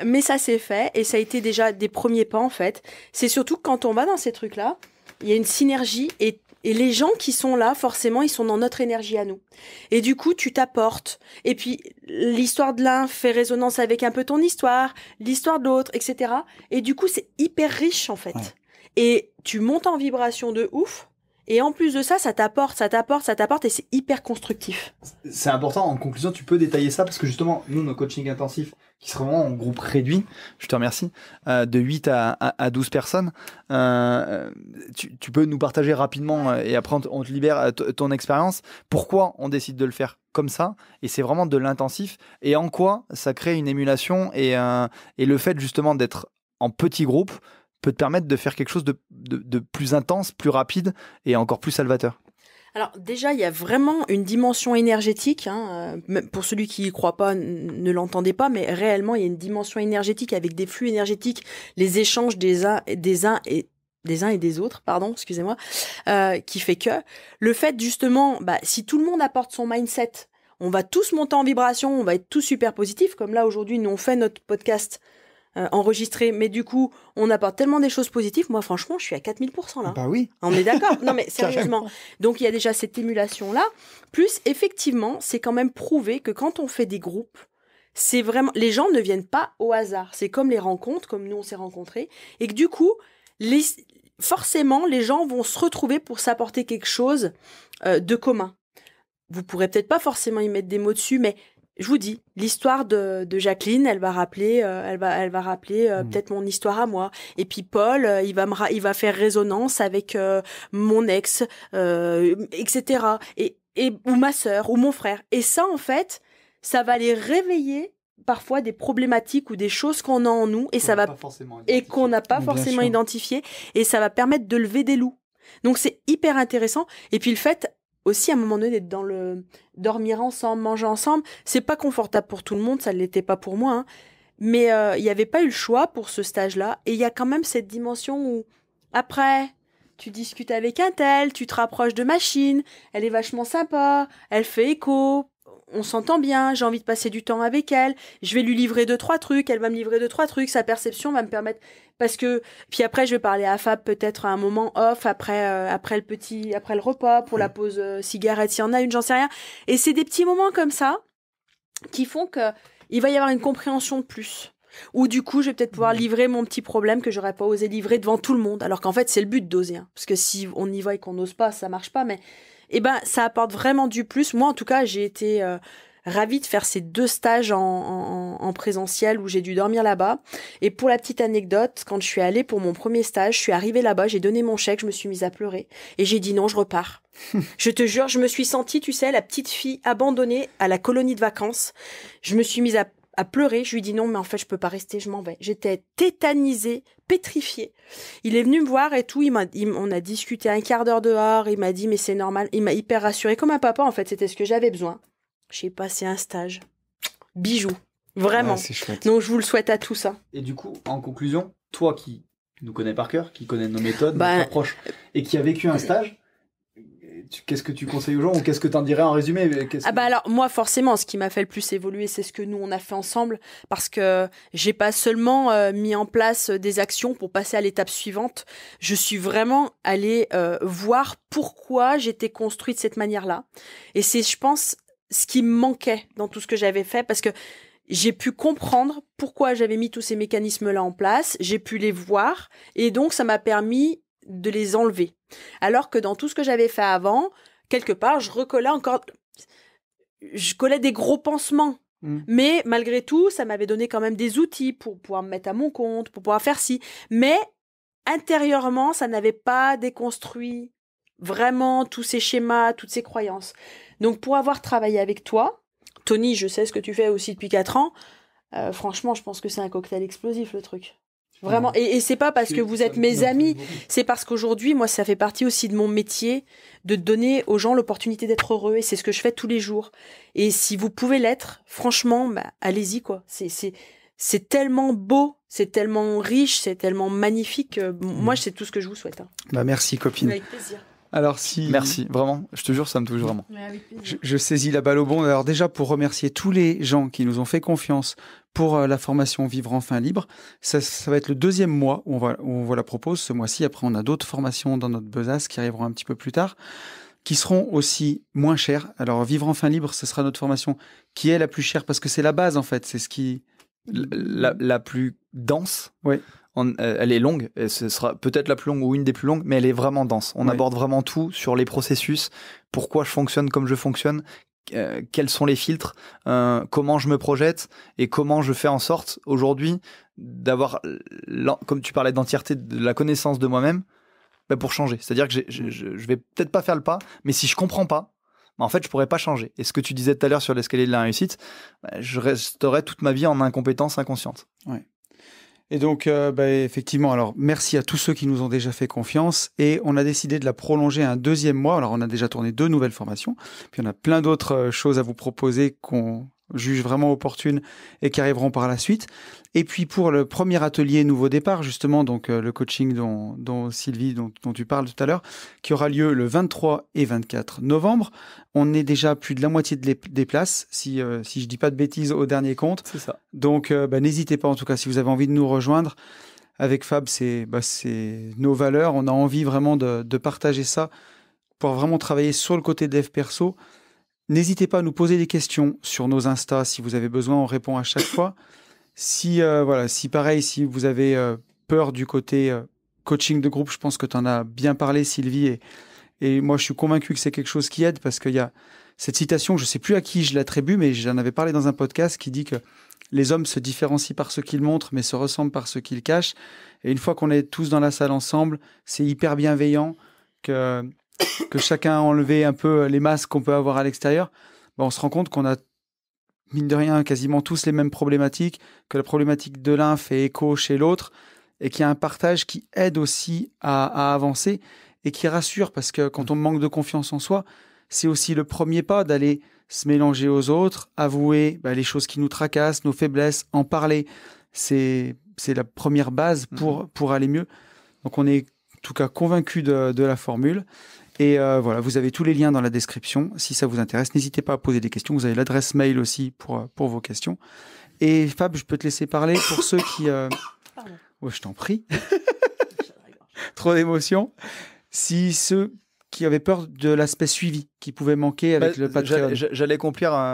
Speaker 3: Mais ça s'est fait et ça a été déjà des premiers pas en fait. C'est surtout que quand on va dans ces trucs-là, il y a une synergie et les gens qui sont là, forcément, ils sont dans notre énergie à nous. Et du coup, tu t'apportes. Et puis, l'histoire de l'un fait résonance avec un peu ton histoire, l'histoire de l'autre, etc. Et du coup, c'est hyper riche en fait. Ouais. Et tu montes en vibration de ouf. Et en plus de ça, ça t'apporte et c'est hyper constructif.
Speaker 2: C'est important. En conclusion, tu peux détailler ça parce que justement, nous, nos coachings intensifs, qui seront vraiment en groupe réduit, je te remercie, de 8 à 12 personnes, tu peux nous partager rapidement et après on te libère ton expérience. Pourquoi on décide de le faire comme ça? Et c'est vraiment de l'intensif. Et en quoi ça crée une émulation et le fait justement d'être en petit groupe peut te permettre de faire quelque chose de plus intense, plus rapide et encore plus salvateur.
Speaker 3: Alors déjà, il y a vraiment une dimension énergétique. Pour celui qui y croit pas, ne l'entendez pas, mais réellement, il y a une dimension énergétique avec des flux énergétiques, les échanges des uns et des autres, excusez-moi, qui fait que le fait justement, si tout le monde apporte son mindset, on va tous monter en vibration, on va être tous super positifs, comme là aujourd'hui, nous on fait notre podcast enregistré, mais du coup, on apporte tellement des choses positives. Moi, franchement, je suis à 4000% là.
Speaker 1: Bah oui.
Speaker 3: On est d'accord? Non, mais sérieusement. Donc, il y a déjà cette émulation-là. Plus, effectivement, c'est quand même prouvé que quand on fait des groupes, c'est vraiment, les gens ne viennent pas au hasard. C'est comme les rencontres, comme nous, on s'est rencontrés. Et que du coup, forcément, les gens vont se retrouver pour s'apporter quelque chose de commun. Vous pourrez peut-être pas forcément y mettre des mots dessus, mais je vous dis, l'histoire de Jacqueline, elle va rappeler peut-être mon histoire à moi. Et puis Paul, il va faire résonance avec mon ex, etc. Ou ma sœur, ou mon frère. Et ça, en fait, ça va les réveiller parfois des problématiques ou des choses qu'on a en nous et qu'on n'a pas forcément identifiées. Et ça va permettre de lever des loups. Donc c'est hyper intéressant. Et puis le fait aussi à un moment donné d'être dans le dormir ensemble, manger ensemble, c'est pas confortable pour tout le monde, ça ne l'était pas pour moi, mais il n'y avait pas eu le choix pour ce stage-là, et il y a quand même cette dimension où après tu discutes avec un tel, tu te rapproches de machine, elle est vachement sympa, elle fait écho, on s'entend bien, j'ai envie de passer du temps avec elle, je vais lui livrer 2-3 trucs, elle va me livrer 2-3 trucs, sa perception va me permettre, parce que, puis après je vais parler à Fab peut-être à un moment off, après le repas, pour la pause cigarette, s'il y en a une, j'en sais rien, et c'est des petits moments comme ça, qui font que il va y avoir une compréhension de plus. Ou du coup, je vais peut-être pouvoir livrer mon petit problème que j'aurais pas osé livrer devant tout le monde, alors qu'en fait c'est le but d'oser, parce que si on y va et qu'on n'ose pas, ça marche pas, mais ça apporte vraiment du plus. Moi, en tout cas, j'ai été ravie de faire ces 2 stages en présentiel où j'ai dû dormir là-bas. Et pour la petite anecdote, quand je suis allée pour mon premier stage, je suis arrivée là-bas, j'ai donné mon chèque, je me suis mise à pleurer. Et j'ai dit non, je repars. Je te jure, je me suis sentie, tu sais, la petite fille abandonnée à la colonie de vacances. Je me suis mise à pleurer. Je lui ai dit non, mais en fait, je peux pas rester, je m'en vais. J'étais tétanisée, pétrifiée. Il est venu me voir et tout. On a discuté un quart d'heure dehors. Il m'a dit, mais c'est normal. Il m'a hyper rassurée. Comme un papa, en fait, c'était ce que j'avais besoin. J'ai passé un stage. Bijou. Vraiment. Ouais, c'est chouette. Donc, je vous le souhaite à tous. Hein.
Speaker 2: Et du coup, en conclusion, toi qui nous connais par cœur, qui connais nos méthodes, nos approches, et qui a vécu un stage, qu'est-ce que tu conseilles aux gens ou qu'est-ce que tu en dirais en résumé?
Speaker 3: Alors moi forcément ce qui m'a fait le plus évoluer c'est ce que nous on a fait ensemble parce que j'ai pas seulement mis en place des actions pour passer à l'étape suivante, je suis vraiment allée voir pourquoi j'étais construite de cette manière-là et c'est je pense ce qui me manquait dans tout ce que j'avais fait parce que j'ai pu comprendre pourquoi j'avais mis tous ces mécanismes-là en place, j'ai pu les voir, et donc ça m'a permis de les enlever. Alors que dans tout ce que j'avais fait avant, quelque part, je collais des gros pansements. Mais malgré tout, ça m'avait donné quand même des outils pour pouvoir me mettre à mon compte, pour pouvoir faire ci. Mais intérieurement, ça n'avait pas déconstruit vraiment tous ces schémas, toutes ces croyances. Donc pour avoir travaillé avec toi, Tony, je sais ce que tu fais aussi depuis 4 ans, franchement, je pense que c'est un cocktail explosif le truc. Vraiment. Et c'est pas parce que vous êtes mes amis, c'est parce qu'aujourd'hui, moi, ça fait partie aussi de mon métier de donner aux gens l'opportunité d'être heureux. Et c'est ce que je fais tous les jours. Et si vous pouvez l'être, franchement, bah, allez-y, quoi. C'est tellement beau, c'est tellement riche, c'est tellement magnifique. Moi, c'est tout ce que je vous souhaite. Hein.
Speaker 1: Bah, merci, copine.
Speaker 3: Avec plaisir.
Speaker 1: Alors,
Speaker 2: Merci, vraiment. Je te jure, ça me touche vraiment.
Speaker 1: Je saisis la balle au bon. Alors déjà, pour remercier tous les gens qui nous ont fait confiance pour la formation Vivre enfin libre, ça va être le 2e mois où on vous la propose ce mois-ci. Après, on a d'autres formations dans notre besace qui arriveront un petit peu plus tard, qui seront aussi moins chères. Alors, Vivre enfin libre, ce sera notre formation qui est la plus chère parce que c'est la base, en fait. C'est ce qui...
Speaker 2: La plus dense.
Speaker 1: Oui.
Speaker 2: Elle est longue, et ce sera peut-être la plus longue ou une des plus longues, mais elle est vraiment dense. On aborde vraiment tout sur les processus, pourquoi je fonctionne comme je fonctionne, quels sont les filtres, comment je me projette et comment je fais en sorte aujourd'hui d'avoir, comme tu parlais d'entièreté, de la connaissance de moi-même, pour changer. C'est-à-dire que je vais peut-être pas faire le pas, mais si je comprends pas, en fait, je pourrais pas changer. Et ce que tu disais tout à l'heure sur l'escalier de la réussite, je resterai toute ma vie en incompétence inconsciente.
Speaker 1: Ouais. Et donc, effectivement, alors merci à tous ceux qui nous ont déjà fait confiance et on a décidé de la prolonger un 2e mois. Alors, on a déjà tourné 2 nouvelles formations, puis on a plein d'autres choses à vous proposer qu'on juge vraiment opportunes et qui arriveront par la suite. Et puis pour le premier atelier Nouveau Départ, justement, donc le coaching dont Sylvie, dont tu parles tout à l'heure, qui aura lieu le 23 et 24 novembre. On est déjà plus de la moitié des places, si je dis pas de bêtises au dernier compte.
Speaker 2: C'est ça.
Speaker 1: Donc n'hésitez pas, en tout cas, si vous avez envie de nous rejoindre. Avec Fab, c'est nos valeurs. On a envie vraiment de partager ça pour vraiment travailler sur le côté dev perso. N'hésitez pas à nous poser des questions sur nos Insta. Si vous avez besoin, on répond à chaque fois. Si pareil, si vous avez peur du côté coaching de groupe, je pense que tu en as bien parlé, Sylvie. Et moi, je suis convaincu que c'est quelque chose qui aide parce qu'il y a cette citation, je ne sais plus à qui je l'attribue, mais j'en avais parlé dans un podcast qui dit que les hommes se différencient par ce qu'ils montrent, mais se ressemblent par ce qu'ils cachent. Et une fois qu'on est tous dans la salle ensemble, c'est hyper bienveillant que chacun a enlevé un peu les masques qu'on peut avoir à l'extérieur. On se rend compte qu'on a, mine de rien, quasiment tous les mêmes problématiques, que la problématique de l'un fait écho chez l'autre, et qu'il y a un partage qui aide aussi à avancer et qui rassure, parce que quand on manque de confiance en soi, c'est aussi le premier pas d'aller se mélanger aux autres, avouer les choses qui nous tracassent, nos faiblesses, en parler. C'est la première base pour aller mieux. Donc on est en tout cas convaincu de la formule. Et voilà, vous avez tous les liens dans la description. Si ça vous intéresse, n'hésitez pas à poser des questions. Vous avez l'adresse mail aussi pour vos questions. Et Fab, je peux te laisser parler pour ceux qui... Ouais, je t'en prie. Trop d'émotion. Si ceux qui avaient peur de l'aspect suivi qui pouvait manquer avec le Patreon.
Speaker 2: J'allais conclure,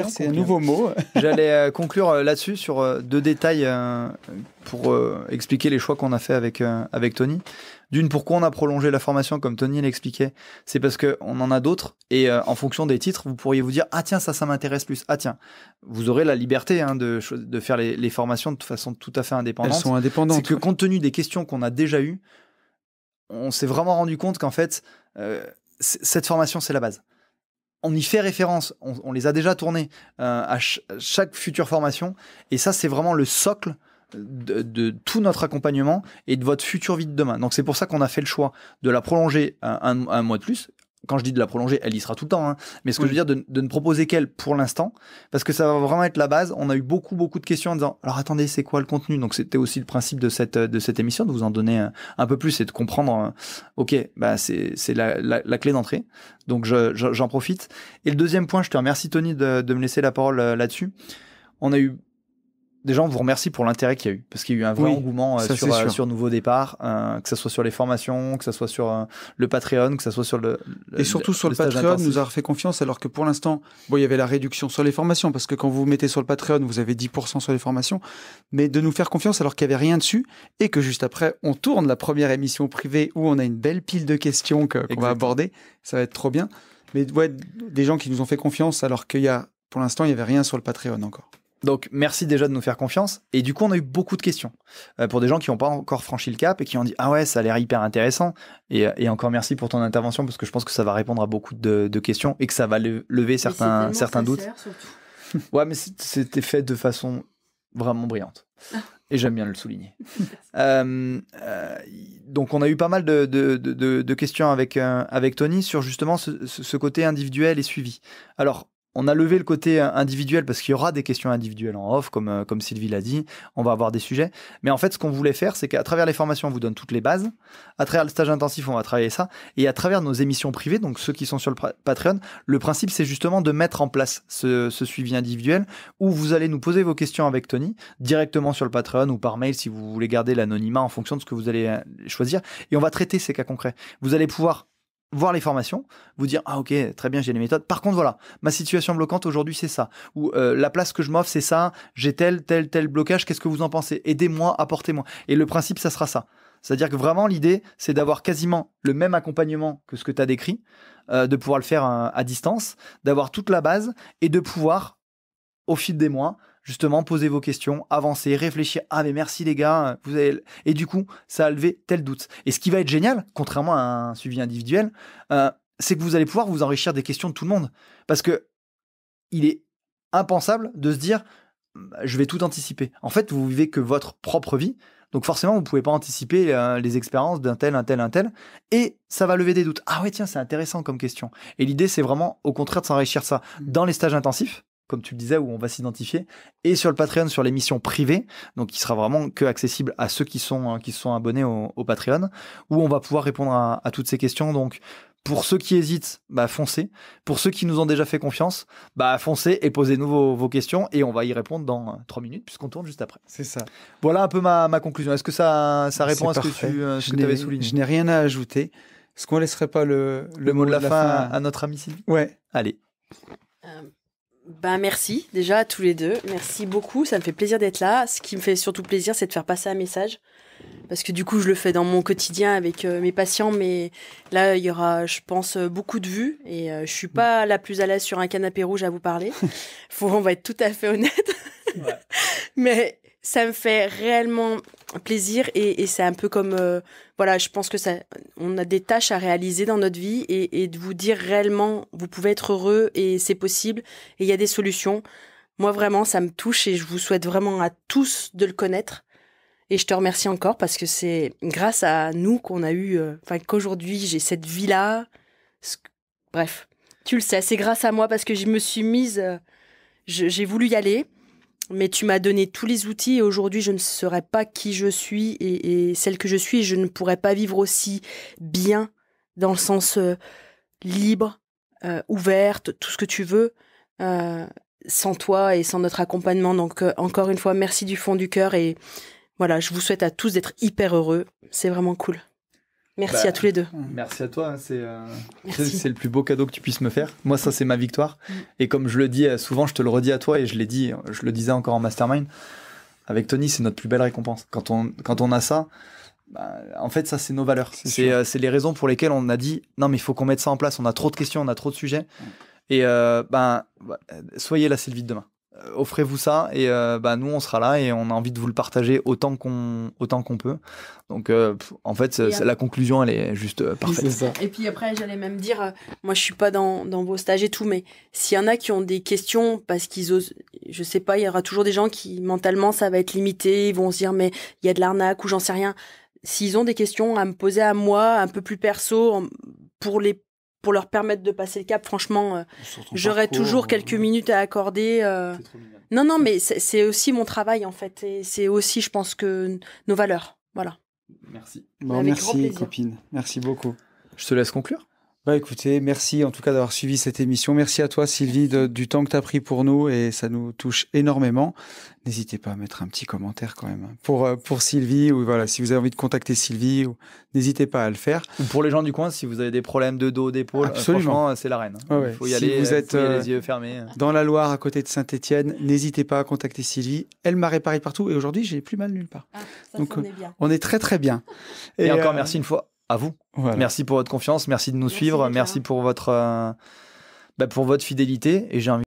Speaker 1: c'est un nouveau mot.
Speaker 2: J'allais conclure là-dessus sur 2 détails pour expliquer les choix qu'on a fait avec Tony. D'une, pourquoi on a prolongé la formation comme Tony l'expliquait, c'est parce qu'on en a d'autres et en fonction des titres, vous pourriez vous dire « Ah tiens, ça m'intéresse plus. Ah tiens ». Vous aurez la liberté de faire les formations de façon tout à fait indépendante.
Speaker 1: Elles sont indépendantes.
Speaker 2: C'est que compte tenu des questions qu'on a déjà eues, on s'est vraiment rendu compte qu'en fait, cette formation, c'est la base. On y fait référence, on les a déjà tournées à chaque future formation, et ça, c'est vraiment le socle de tout notre accompagnement et de votre future vie de demain. Donc c'est pour ça qu'on a fait le choix de la prolonger un mois de plus. Quand je dis de la prolonger, elle y sera tout le temps, mais ce que je veux dire, de ne proposer qu'elle pour l'instant, parce que ça va vraiment être la base. On a eu beaucoup de questions en disant alors attendez, c'est quoi le contenu? Donc c'était aussi le principe de cette émission, de vous en donner un peu plus et de comprendre c'est la clé d'entrée. Donc j'en profite. Et le deuxième point, je te remercie Tony de me laisser la parole là-dessus. On a eu déjà, on vous remercie pour l'intérêt qu'il y a eu, parce qu'il y a eu un vrai engouement sur Nouveau Départ, que ce soit sur les formations, que ce soit sur le Patreon, que ce soit sur
Speaker 1: et surtout sur le Patreon, nous avoir fait confiance, alors que pour l'instant, il y avait la réduction sur les formations, parce que quand vous mettez sur le Patreon, vous avez 10% sur les formations, mais de nous faire confiance alors qu'il n'y avait rien dessus, et que juste après, on tourne la première émission privée où on a une belle pile de questions qu'on va aborder, ça va être trop bien. Mais des gens qui nous ont fait confiance, alors pour l'instant, il n'y avait rien sur le Patreon encore.
Speaker 2: Donc, merci déjà de nous faire confiance. Et du coup, on a eu beaucoup de questions pour des gens qui n'ont pas encore franchi le cap et qui ont dit « Ah ouais, ça a l'air hyper intéressant ». Et encore merci pour ton intervention parce que je pense que ça va répondre à beaucoup de questions et que ça va lever certains doutes. Ouais, mais c'était fait de façon vraiment brillante. Et j'aime bien le souligner. Donc, on a eu pas mal de questions avec Tony sur justement ce côté individuel et suivi. Alors, on a levé le côté individuel parce qu'il y aura des questions individuelles en off, comme Sylvie l'a dit. On va avoir des sujets. Mais en fait, ce qu'on voulait faire, c'est qu'à travers les formations, on vous donne toutes les bases. À travers le stage intensif, on va travailler ça. Et à travers nos émissions privées, donc ceux qui sont sur le Patreon, le principe, c'est justement de mettre en place ce suivi individuel où vous allez nous poser vos questions avec Tony, directement sur le Patreon ou par mail si vous voulez garder l'anonymat en fonction de ce que vous allez choisir. Et on va traiter ces cas concrets. Vous allez pouvoir voir les formations, vous dire ah ok très bien j'ai les méthodes, par contre voilà ma situation bloquante aujourd'hui c'est ça, ou la place que je m'offre c'est ça, j'ai tel blocage, qu'est-ce que vous en pensez, aidez-moi, apportez-moi. Et le principe ça sera ça, c'est-à-dire que vraiment l'idée c'est d'avoir quasiment le même accompagnement que ce que tu as décrit, de pouvoir le faire à distance, d'avoir toute la base et de pouvoir au fil des mois justement poser vos questions, avancer, réfléchir. Ah mais merci les gars, et du coup ça a levé tel doute. Et ce qui va être génial, contrairement à un suivi individuel, c'est que vous allez pouvoir vous enrichir des questions de tout le monde, parce que il est impensable de se dire je vais tout anticiper. En fait, vous vivez que votre propre vie, donc forcément vous pouvez pas anticiper les expériences d'un tel, et ça va lever des doutes. Ah ouais tiens c'est intéressant comme question. Et l'idée c'est vraiment au contraire de s'enrichir ça dans les stages intensifs, comme tu le disais, où on va s'identifier, et sur le Patreon, sur l'émission privée, donc qui sera vraiment que accessible à ceux qui sont abonnés au Patreon, où on va pouvoir répondre à toutes ces questions. Donc, pour ceux qui hésitent, foncez. Pour ceux qui nous ont déjà fait confiance, foncez et posez-nous vos questions, et on va y répondre dans 3 minutes, puisqu'on tourne juste après.
Speaker 1: C'est ça.
Speaker 2: Voilà un peu ma conclusion. Est-ce que ça répond à ce que tu avais souligné ?
Speaker 1: Je n'ai rien à ajouter. Est-ce qu'on ne laisserait pas le
Speaker 2: mot de la fin à notre ami Sylvie ?
Speaker 1: Ouais.
Speaker 2: Allez.
Speaker 3: Merci déjà à tous les deux. Merci beaucoup. Ça me fait plaisir d'être là. Ce qui me fait surtout plaisir, c'est de faire passer un message. Parce que du coup, je le fais dans mon quotidien avec mes patients. Mais là, il y aura, je pense, beaucoup de vues. Et je suis pas la plus à l'aise sur un canapé rouge à vous parler. On va être tout à fait honnête. Ouais. Mais ça me fait réellement plaisir. Et c'est un peu comme... je pense que on a des tâches à réaliser dans notre vie et de vous dire réellement, vous pouvez être heureux et c'est possible et il y a des solutions. Moi, vraiment, ça me touche et je vous souhaite vraiment à tous de le connaître. Et je te remercie encore parce que c'est grâce à nous qu'on a eu, qu'aujourd'hui, j'ai cette vie-là. Bref, tu le sais, c'est grâce à moi parce que je me suis mise, j'ai voulu y aller. Mais tu m'as donné tous les outils et aujourd'hui, je ne serais pas qui je suis et celle que je suis. Et je ne pourrais pas vivre aussi bien dans le sens libre, ouverte, tout ce que tu veux, sans toi et sans notre accompagnement. Donc, encore une fois, merci du fond du cœur. Et voilà, je vous souhaite à tous d'être hyper heureux. C'est vraiment cool. Merci à tous les deux.
Speaker 2: Merci à toi. C'est le plus beau cadeau que tu puisses me faire. Moi, ça, c'est ma victoire. Et comme je le dis souvent, je te le redis à toi et je le disais encore en mastermind. Avec Tony, c'est notre plus belle récompense. Quand on a ça, en fait, ça, c'est nos valeurs. C'est les raisons pour lesquelles on a dit non, mais il faut qu'on mette ça en place. On a trop de questions, on a trop de sujets. Et soyez la Sylvie de demain. Offrez-vous ça et nous on sera là et on a envie de vous le partager autant qu'on peut. Donc en fait la conclusion elle est juste parfaite.
Speaker 3: C'est ça. Et puis après j'allais même dire moi je suis pas dans vos stages et tout, mais s'il y en a qui ont des questions parce qu'ils osent, je sais pas, il y aura toujours des gens qui mentalement ça va être limité, ils vont se dire mais il y a de l'arnaque ou j'en sais rien. S'ils ont des questions à me poser à moi un peu plus perso pour leur permettre de passer le cap, franchement, j'aurais toujours quelques minutes à accorder. Non, mais c'est aussi mon travail, en fait. Et c'est aussi, je pense, que nos valeurs. Voilà.
Speaker 2: Merci.
Speaker 1: Merci, copine. Merci beaucoup.
Speaker 2: Je te laisse conclure.
Speaker 1: Bah écoutez, merci en tout cas d'avoir suivi cette émission. Merci à toi Sylvie du temps que tu as pris pour nous et ça nous touche énormément. N'hésitez pas à mettre un petit commentaire quand même pour Sylvie ou voilà, si vous avez envie de contacter Sylvie, n'hésitez pas à le faire.
Speaker 2: Ou pour les gens du coin, si vous avez des problèmes de dos, d'épaule,
Speaker 1: Absolument.
Speaker 2: franchement, c'est la reine.
Speaker 1: Ouais,
Speaker 2: Il faut y
Speaker 1: si
Speaker 2: aller,
Speaker 1: vous êtes
Speaker 2: les yeux fermés.
Speaker 1: dans la Loire à côté de Saint-Étienne, n'hésitez pas à contacter Sylvie. Elle m'a réparé partout et aujourd'hui, j'ai plus mal nulle part.
Speaker 3: Ça
Speaker 1: Donc,
Speaker 3: s'en est bien.
Speaker 1: On est très très bien.
Speaker 2: Et encore merci une fois à vous.
Speaker 1: Voilà.
Speaker 2: Merci pour votre confiance, merci de nous suivre, merci pour votre fidélité et j'ai envie